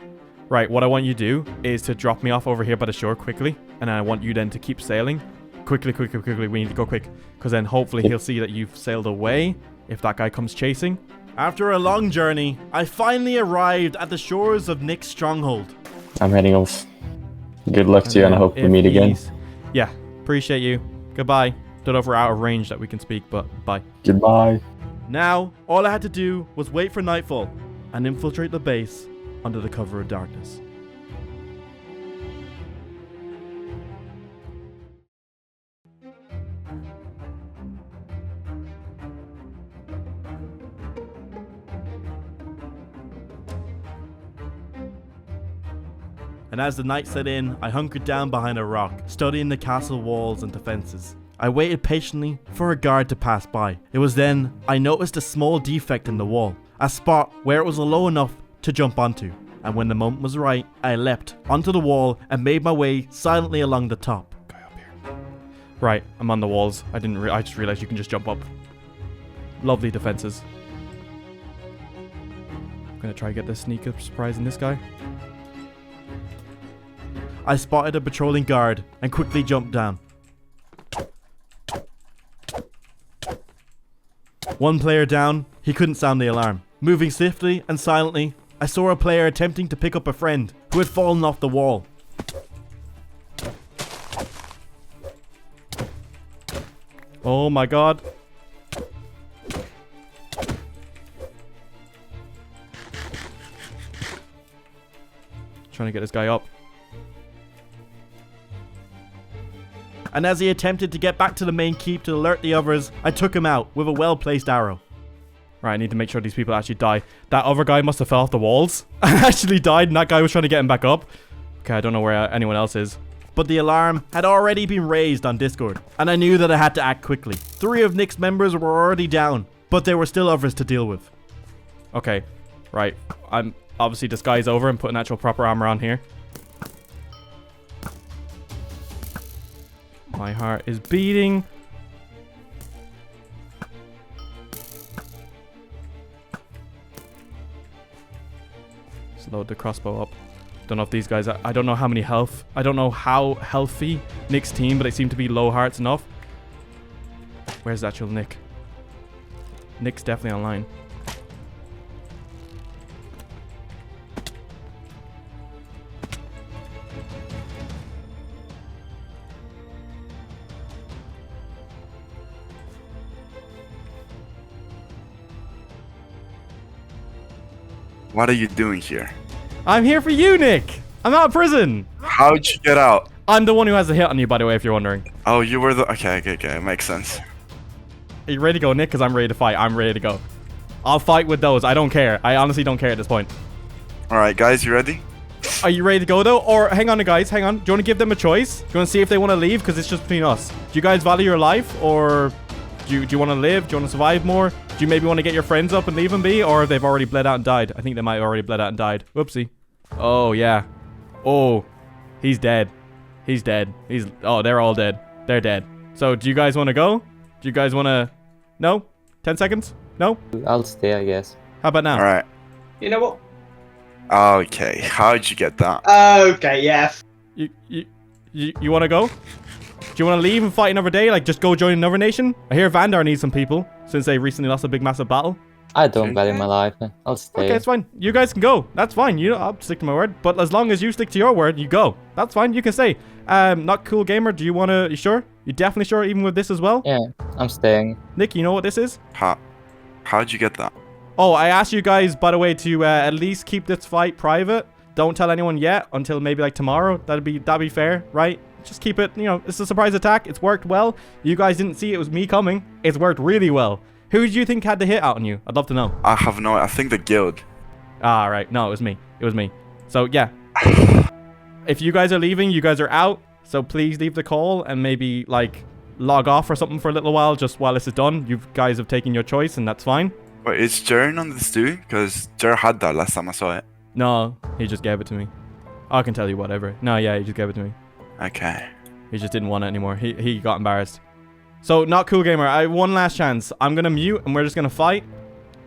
Right, what I want you to do is to drop me off over here by the shore quickly, and I want you then to keep sailing. Quickly. We need to go quick, because then hopefully he'll see that you've sailed away if that guy comes chasing. After a long journey, I finally arrived at the shores of Nick's stronghold. I'm heading off. Good luck to you, and I hope we meet again. Yeah, appreciate you. Goodbye. Don't know if we're out of range that we can speak, but bye. Goodbye. Now, all I had to do was wait for nightfall and infiltrate the base under the cover of darkness. and as the night set in, I hunkered down behind a rock, studying the castle walls and defenses. I waited patiently for a guard to pass by. It was then I noticed a small defect in the wall, a spot where it was low enough to jump onto. And when the moment was right, I leapt onto the wall and made my way silently along the top. Guy up here. Right, I'm on the walls. I just realized you can just jump up. Lovely defenses. I'm gonna try to get the sneak up surprise in this guy. I spotted a patrolling guard and quickly jumped down. One player down, he couldn't sound the alarm. Moving swiftly and silently, I saw a player attempting to pick up a friend who had fallen off the wall. Oh my god. Trying to get this guy up. And as he attempted to get back to the main keep to alert the others, I took him out with a well-placed arrow. Right, I need to make sure these people actually die. That other guy must have fell off the walls and actually died, and that guy was trying to get him back up. Okay, I don't know where anyone else is. But the alarm had already been raised on Discord, and I knew that I had to act quickly. 3 of Nick's members were already down, but there were still others to deal with. Okay, right. I'm obviously disguise over and putting actual proper armor on here. My heart is beating. Let's load the crossbow up. Don't know if these guys, I don't know how many health. I don't know how healthy Nick's team, but they seem to be low hearts enough. Where's the actual Nick? Nick's definitely online. What are you doing here? I'm here for you, Nick! I'm out of prison! How'd you get out? I'm the one who has the hit on you, by the way, if you're wondering. Oh, you were the... Okay, it makes sense. Are you ready to go, Nick? Because I'm ready to fight. I'm ready to go. I'll fight with those. I don't care. I honestly don't care at this point. Alright, guys, you ready? Are you ready to go, though? Or, hang on, guys, hang on. Do you want to give them a choice? Do you want to see if they want to leave? Because it's just between us. Do you guys value your life? Or do you want to live? Do you want to survive more? Do you maybe want to get your friends up and leave them be? Or if they've already bled out and died? I think they might have already bled out and died. Whoopsie. Oh, yeah. Oh, he's dead. He's dead. Oh, they're all dead. They're dead. So, do you guys want to go? Do you guys want to... No? 10 seconds? No? I'll stay, I guess. How about now? Alright. You know what? Okay, how'd you get that? Okay, yeah. You want to go? Do you want to leave and fight another day? Like, just go join another nation? I hear Vandar needs some people, since they recently lost a big, massive battle. I don't value my life. I'll stay. Okay, it's fine. You guys can go. That's fine. I'll stick to my word. But as long as you stick to your word, you go. That's fine. You can stay. Not cool gamer. Do you want to... You sure? You definitely sure even with this as well? Yeah, I'm staying. Nick, you know what this is? How'd you get that? Oh, I asked you guys, by the way, to at least keep this fight private. Don't tell anyone yet until maybe like tomorrow. That'd be fair, right? Just keep it, it's a surprise attack. It's worked well. You guys didn't see it was me coming. It's worked really well. Who do you think had the hit out on you? I'd love to know. I have no... I think the guild. Ah, right. No, it was me. It was me. So, yeah. If you guys are leaving, you guys are out. So, please leave the call and maybe, like, log off or something for a little while just while this is done. You guys have taken your choice and that's fine. Wait, is Jern on this too? Because Jer had that last time I saw it. No, he just gave it to me. I can tell you whatever. No, yeah, he just gave it to me. Okay. He just didn't want it anymore. He got embarrassed. So, not cool gamer. I have one last chance. I'm gonna mute and we're just gonna fight.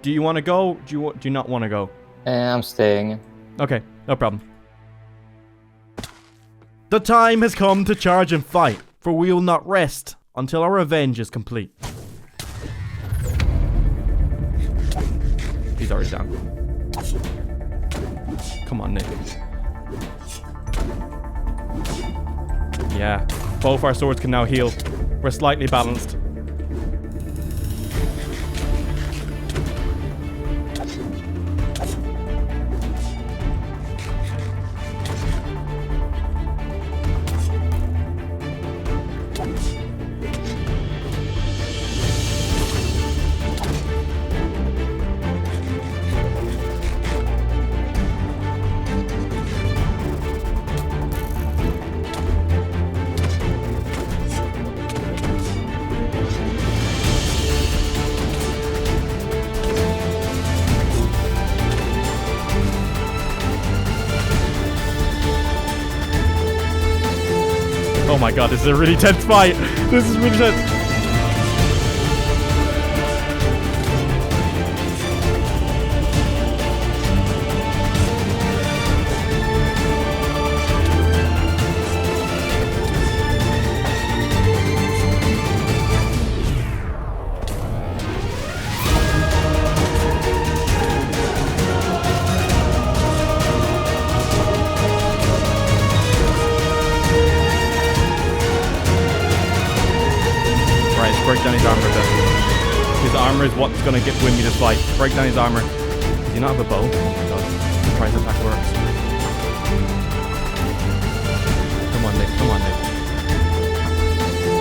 Do you want to go? Do you not want to go? I'm staying. Okay, no problem. The time has come to charge and fight, for we will not rest until our revenge is complete. He's already down. Come on, Nick. Yeah, both our swords can now heal. We're slightly balanced. Oh my god, this is a really tense fight. This is really tense. Break down his armor a bit. His armor is what's gonna win me this fight. Break down his armor. Does he not have a bow? Oh my god. Surprise attack works. Come on, Nick. Come on, Nick.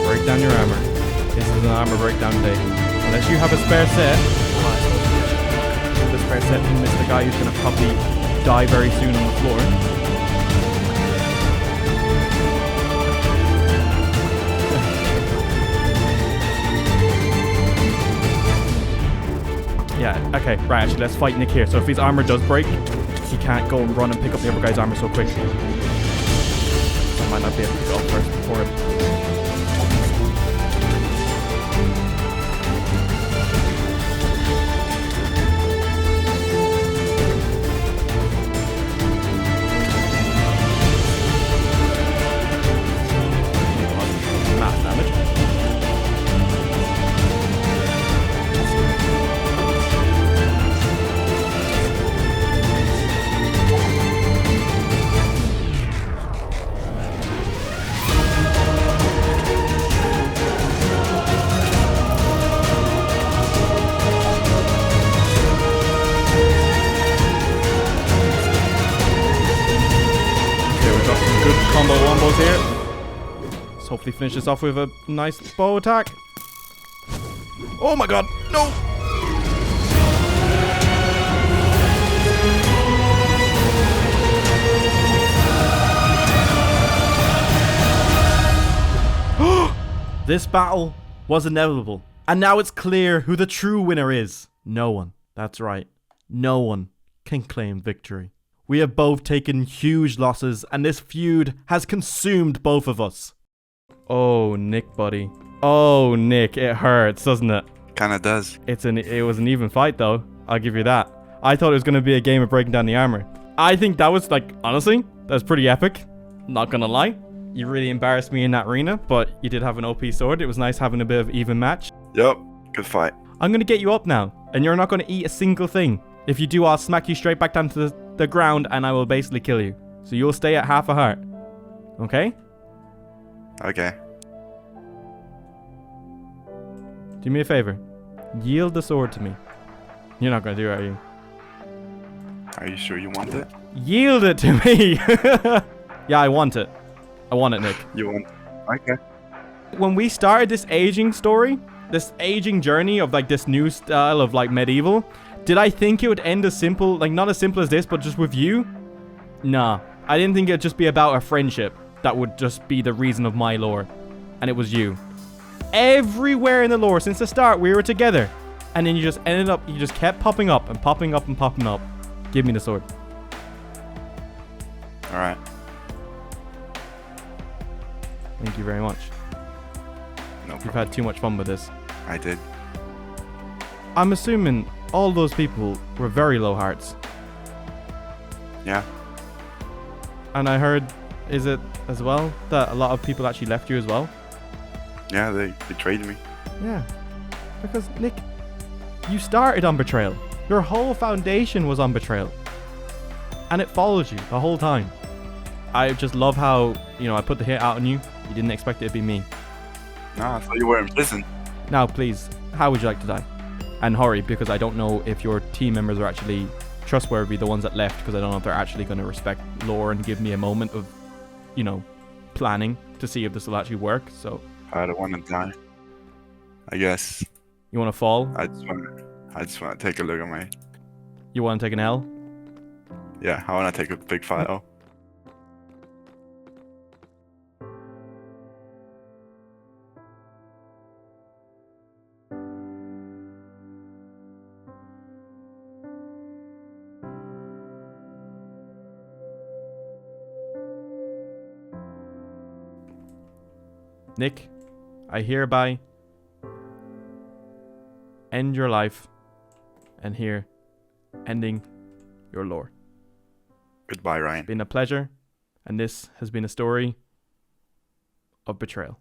Break down your armor. This is an armor breakdown day. Unless you have a spare set. The spare set from Mr. Guy who's gonna probably die very soon on the floor. Yeah, okay, right, actually, let's fight Nick here. So if his armor does break, he can't go and run and pick up the other guy's armor so quick. I might not be able to pick it up first before him. Mass damage. Combo wombos here. Let's hopefully finish this off with a nice bow attack. Oh my god, no! This battle was inevitable. And now it's clear who the true winner is. No one. That's right. No one can claim victory. We have both taken huge losses, and this feud has consumed both of us. Oh, Nick, buddy. Oh, Nick, it hurts, doesn't it? Kinda does. It was an even fight, though. I'll give you that. I thought it was going to be a game of breaking down the armor. I think that was, like, honestly, that was pretty epic. Not gonna lie. You really embarrassed me in that arena, but you did have an OP sword. It was nice having a bit of even match. Yup, good fight. I'm going to get you up now, and you're not going to eat a single thing. If you do, I'll smack you straight back down to the ground, and I will basically kill you. So you'll stay at half a heart. Okay? Okay. Do me a favor. Yield the sword to me. You're not going to do it, are you? Are you sure you want it? Yield it to me! Yeah, I want it. I want it, Nick. You want it? Okay. When we started this aging story, this aging journey of like this new style of like medieval, did I think it would end as simple, like not as simple as this, but just with you? Nah. I didn't think it'd just be about a friendship that would just be the reason of my lore. And it was you. Everywhere in the lore, since the start, we were together. And then you just ended up, you just kept popping up and popping up and popping up. Give me the sword. Alright. Thank you very much. No problem. You've had too much fun with this. I did. I'm assuming all those people were very low hearts. Yeah. And I heard, is it as well, that a lot of people actually left you as well? Yeah, they betrayed me. Yeah. Because, Nick, you started on betrayal. Your whole foundation was on betrayal. And it followed you the whole time. I just love how, you know, I put the hit out on you. You didn't expect it to be me. Nah, I thought you were in prison. Now, please, how would you like to die? And hurry, because I don't know if your team members are actually trustworthy, the ones that left, because I don't know if they're actually going to respect lore and give me a moment of, you know, planning to see if this will actually work. So I don't want to die. I guess. You want to fall? I just want to take a look at my... You want to take an L? Yeah, I want to take a big fight. Oh. Nick, I hereby end your life, and here, ending your lore. Goodbye, Ryan. It's been a pleasure, and this has been a story of betrayal.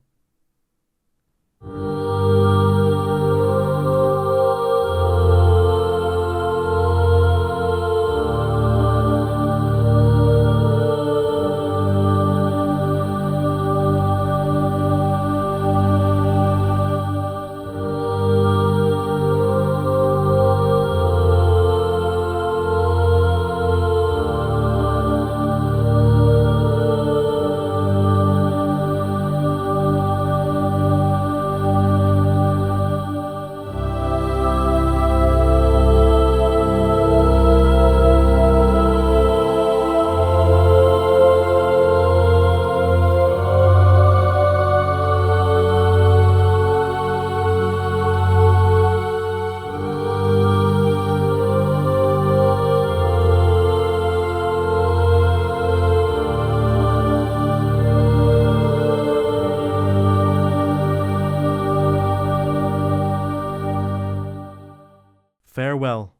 Farewell,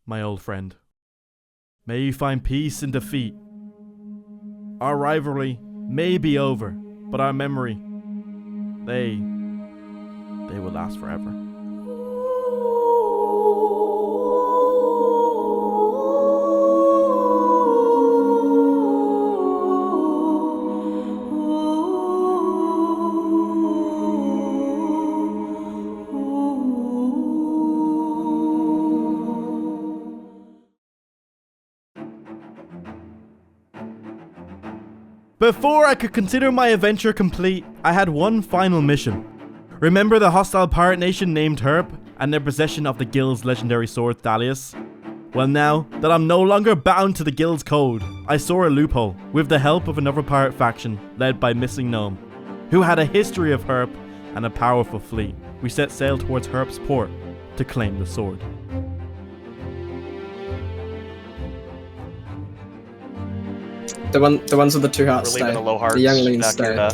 my old friend. May you find peace in defeat. Our rivalry may be over, but our memory, they will last forever. Before I could consider my adventure complete, I had one final mission. Remember the hostile pirate nation named Herp and their possession of the guild's legendary sword Thalius? Well, now that I'm no longer bound to the guild's code, I saw a loophole with the help of another pirate faction led by Missing Gnome, who had a history of Herp and a powerful fleet. We set sail towards Herp's port to claim the sword. The ones with the 2 hearts We're leaving stay. the low hearts The younglings back stay. here.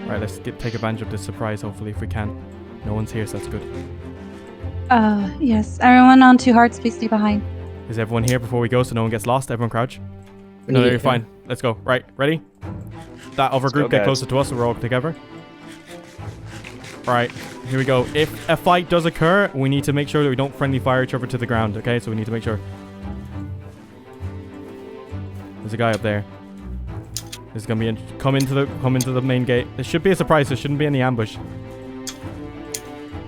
Right, let's take advantage of this surprise, hopefully, if we can. No one's here, so that's good. Yes. Everyone on 2 hearts, please stay behind. Is everyone here before we go so no one gets lost? Everyone crouch. No, Yeah. you're fine. Let's go. Right, ready? That other group go, get guys. closer to us so we're all together. Right, here we go. If a fight does occur, we need to make sure that we don't friendly fire each other to the ground, okay? So we need to make sure. There's a guy up there. This is gonna be come into the main gate. This should be a surprise. There shouldn't be any ambush.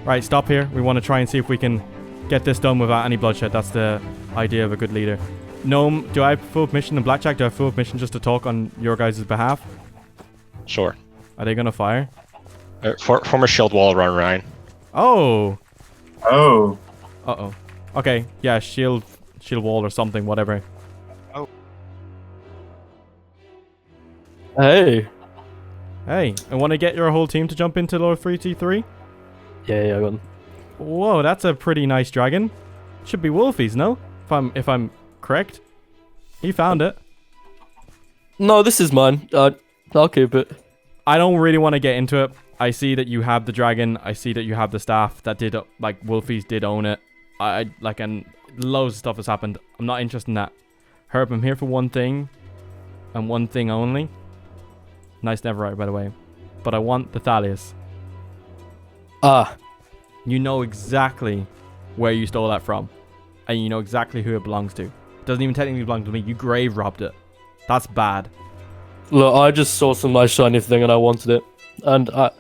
Right, stop here. We want to try and see if we can get this done without any bloodshed. That's the idea of a good leader. Gnome, do I have full permission? And Blackjack, do I have full permission just to talk on your guys' behalf? Sure. Are they gonna fire? Form a shield wall around Ryan. Oh. Oh. Uh-oh. Okay, yeah, shield wall or something, whatever. Hey. Hey, I want to get your whole team to jump into Lord 3T3? Yeah, I got him. Whoa, that's a pretty nice dragon. Should be Wolfie's, no? If I'm correct. He found it. No, this is mine. I'll keep it. I don't really want to get into it. I see that you have the dragon. I see that you have the staff that did, like, Wolfie's did own it. And loads of stuff has happened. I'm not interested in that. Herb, I'm here for one thing, and one thing only. Nice Neverwriter, by the way. But I want the Thalius. You know exactly where you stole that from. And you know exactly who it belongs to. It doesn't even technically belong to me. You grave robbed it. That's bad. Look, I just saw some nice shiny thing and I wanted it. And I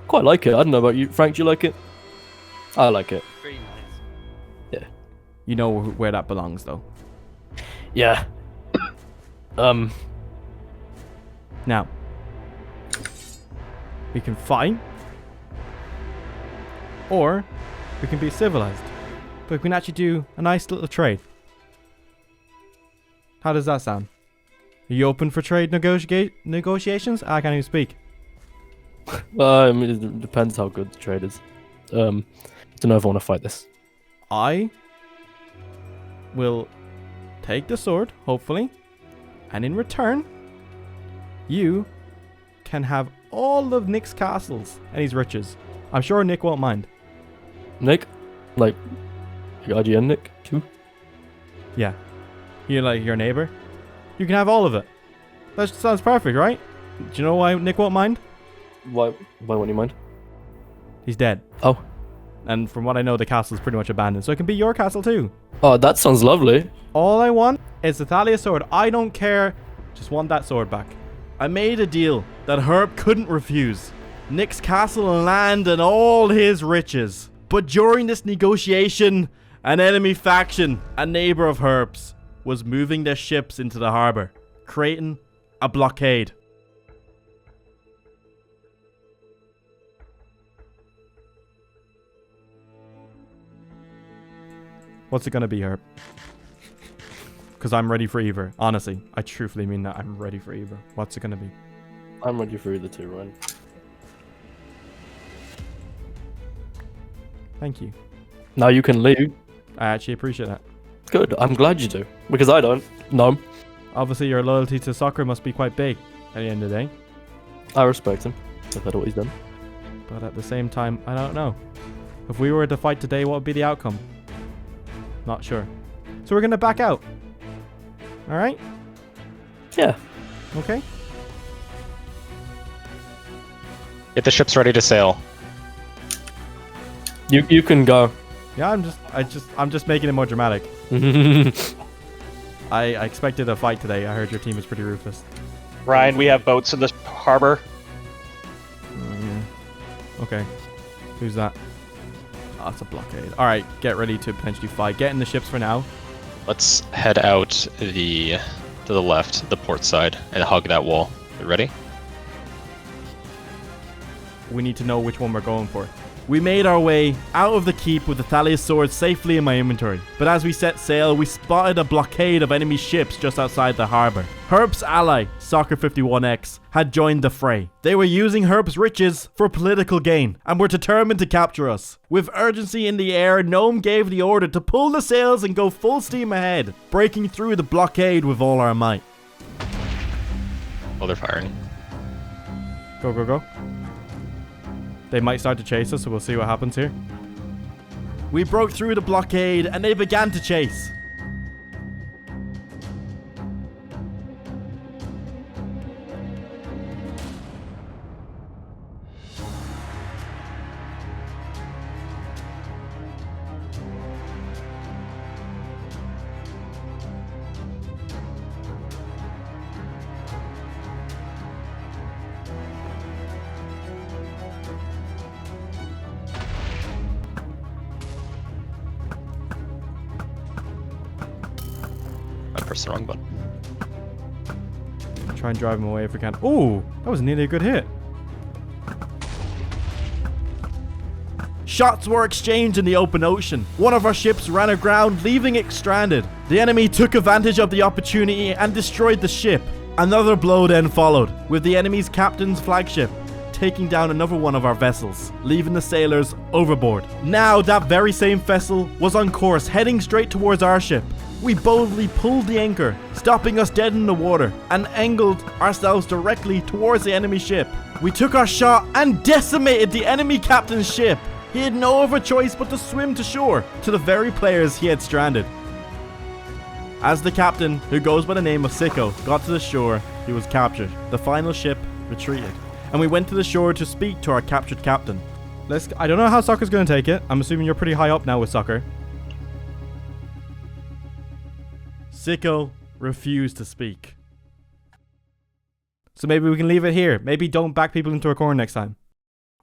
quite like it. I don't know about you. Frank, do you like it? I like it. Pretty nice. Yeah. You know where that belongs, though. Yeah. Now, we can fight, or we can be civilized, but we can actually do a nice little trade. How does that sound? Are you open for trade negotiations? I can't even speak. I mean, it depends how good the trade is. Don't know if I want to fight this. I will take the sword, hopefully, and in return, you can have all of Nick's castles and his riches. I'm sure Nick won't mind. Nick? Like, RGN Nick, too? Yeah. You're like your neighbor? You can have all of it. That sounds perfect, right? Do you know why Nick won't mind? Why won't you mind? He's dead. Oh. And from what I know, the castle is pretty much abandoned, so it can be your castle too. Oh, that sounds lovely. All I want is the Thalia sword. I don't care. Just want that sword back. I made a deal that Herb couldn't refuse. Nick's castle and land and all his riches. But during this negotiation, an enemy faction, a neighbor of Herb's, was moving their ships into the harbor, creating a blockade. What's it gonna be, Herb? Because I'm ready for either. Honestly, I truthfully mean that. I'm ready for either. What's it gonna be? I'm ready for either too, Ryan. Thank you. Now you can leave. I actually appreciate that. Good, I'm glad you do. Because I don't. No. Obviously, your loyalty to soccer must be quite big at the end of the day. I respect him. I've had what he's done. But at the same time, I don't know. If we were to fight today, what would be the outcome? Not sure. So we're going to back out. Alright? Yeah. Okay. Get the ships ready to sail. You can go. Yeah, I'm just making it more dramatic. I expected a fight today. I heard your team is pretty ruthless. Ryan, we have boats in the harbor. Yeah. Okay. Who's that? Oh, it's a blockade. Alright, get ready to potentially fight. Get in the ships for now. Let's head out to the left, the port side, and hug that wall. You ready? We need to know which one we're going for. We made our way out of the keep with the Thalia sword safely in my inventory, but as we set sail, we spotted a blockade of enemy ships just outside the harbour. Herb's ally, Soccer 51X, had joined the fray. They were using Herb's riches for political gain, and were determined to capture us. With urgency in the air, Gnome gave the order to pull the sails and go full steam ahead, breaking through the blockade with all our might. Oh, they're firing. Go, go, go. They might start to chase us, so we'll see what happens here. We broke through the blockade and they began to chase. The wrong button. Try and drive him away if we can. Ooh, that was nearly a good hit. Shots were exchanged in the open ocean. One of our ships ran aground, leaving it stranded. The enemy took advantage of the opportunity and destroyed the ship. Another blow then followed, with the enemy's captain's flagship taking down another one of our vessels, leaving the sailors overboard. Now that very same vessel was on course, heading straight towards our ship. We boldly pulled the anchor, stopping us dead in the water, and angled ourselves directly towards the enemy ship. We took our shot and decimated the enemy captain's ship. He had no other choice but to swim to shore, to the very players he had stranded. As the captain, who goes by the name of Sicko, got to the shore, he was captured. The final ship retreated, and we went to the shore to speak to our captured captain. I don't know how Soccer's going to take it. I'm assuming you're pretty high up now with Soccer. Sicko refused to speak. So maybe we can leave it here. Maybe don't back people into a corner next time.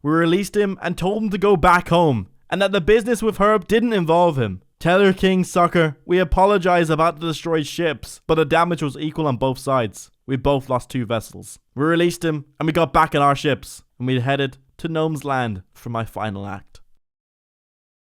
We released him and told him to go back home, and that the business with Herb didn't involve him. Tell your king, Soccer, we apologize about the destroyed ships, but the damage was equal on both sides. We both lost 2 vessels. We released him, and we got back in our ships, and we headed to Gnome's Land for my final act.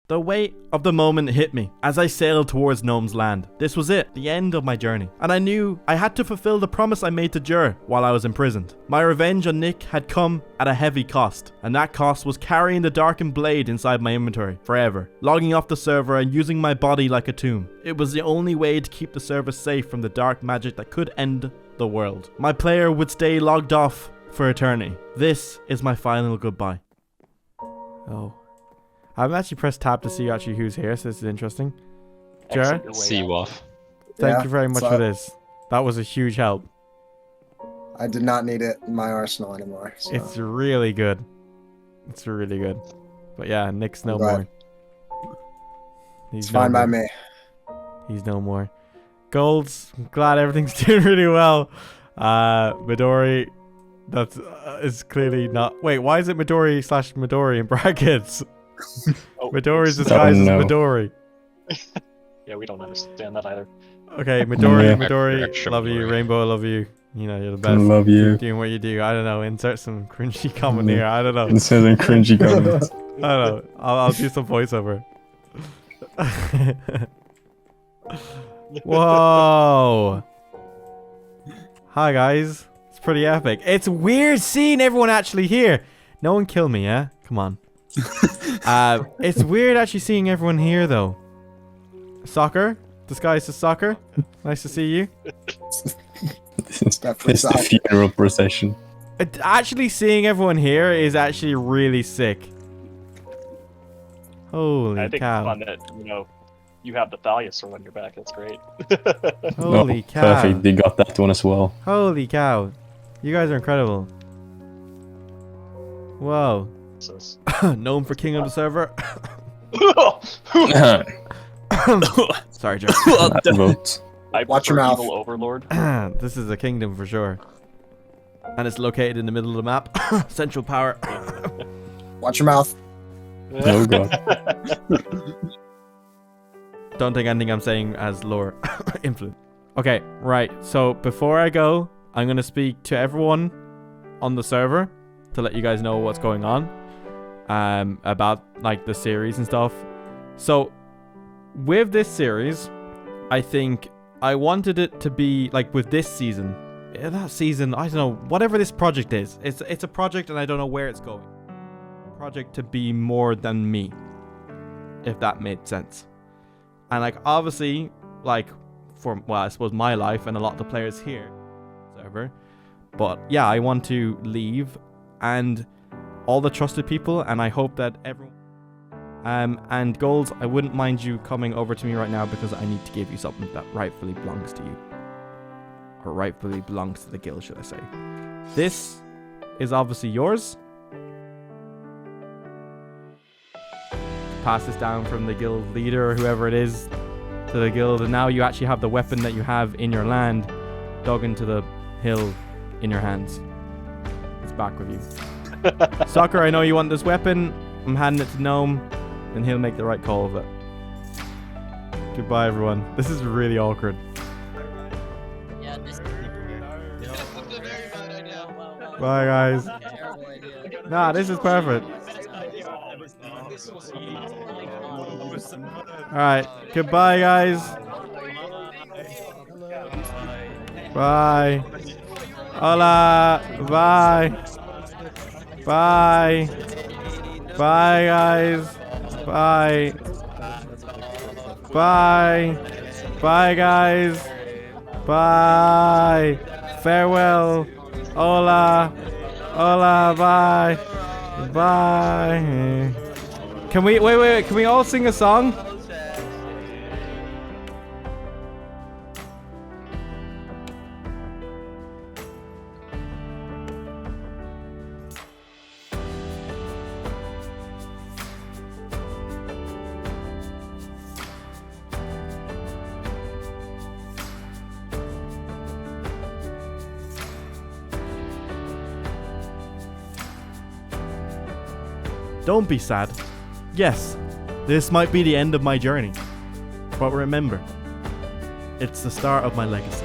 The weight of the moment hit me as I sailed towards Gnome's Land. This was it, the end of my journey. And I knew I had to fulfill the promise I made to Jur while I was imprisoned. My revenge on Nick had come at a heavy cost, and that cost was carrying the darkened blade inside my inventory forever, logging off the server and using my body like a tomb. It was the only way to keep the server safe from the dark magic that could end the world. My player would stay logged off for eternity. This is my final goodbye. Oh. I haven't actually pressed tab to see actually who's here, so this is interesting. Jared? See you off. Thank you very much for this. That was a huge help. I did not need it in my arsenal anymore. So. It's really good. It's really good. But yeah, Nick's no glad. more. He's It's fine by more. me. He's no more. Golds, I'm glad everything's doing really well. Midori, that's is clearly not. Wait, why is it Midori/Midori in brackets? Midori's disguised as Midori. Yeah, we don't understand that either. Okay, Midori, Yeah. Midori, Extra love you. Midori. Rainbow, I love you. You know, you're the best. Love you. Keep doing what you do. I don't know. Insert some cringy comment here. I don't know. Insert some cringy comments. I don't know. I'll do some voiceover. Whoa. Hi, guys. It's pretty epic. It's weird seeing everyone actually here. No one kill me, yeah? Come on. It's weird actually seeing everyone here, though. Soccer? Disguised as soccer? Nice to see you. It's the funeral procession. Actually seeing everyone here is actually really sick. Holy I think cow. it's fun that, you know, you have the Thalia sword on your back. That's great. Holy Oh, cow. perfect. They got that one as well. Holy cow. You guys are incredible. Whoa. Known for king of the server. Sorry, Joe. Watch your mouth. Overlord. This is a kingdom for sure. And it's located in the middle of the map. Central power. Watch your mouth. Oh god. Don't take anything I'm saying as lore influence. Okay, right. So before I go, I'm going to speak to everyone on the server to let you guys know what's going on. About like the series and stuff. So with this series, I think I wanted it to be like with this season. That season, I don't know, whatever this project is. It's a project and I don't know where it's going. Project to be more than me. If that made sense. And like obviously, like for well, I suppose my life and a lot of the players here server. But yeah, I want to leave and all the trusted people, and I hope that everyone and Golds, I wouldn't mind you coming over to me right now because I need to give you something that rightfully belongs to you. Or rightfully belongs to the guild, should I say. This is obviously yours. Pass this down from the guild leader or whoever it is to the guild, and now you actually have the weapon that you have in your land dug into the hill in your hands. It's back with you. Soccer, I know you want this weapon. I'm handing it to Gnome, and he'll make the right call of it. Goodbye, everyone. This is really awkward. Bye, guys. Nah, this is perfect. Alright, goodbye, guys. Bye. Hola. Bye. Bye. Bye, guys. Bye. Bye. Bye, guys. Bye. Farewell. Hola. Hola. Bye. Bye. Can we wait? Can we all sing a song? Don't be sad. Yes, this might be the end of my journey. But remember, it's the start of my legacy.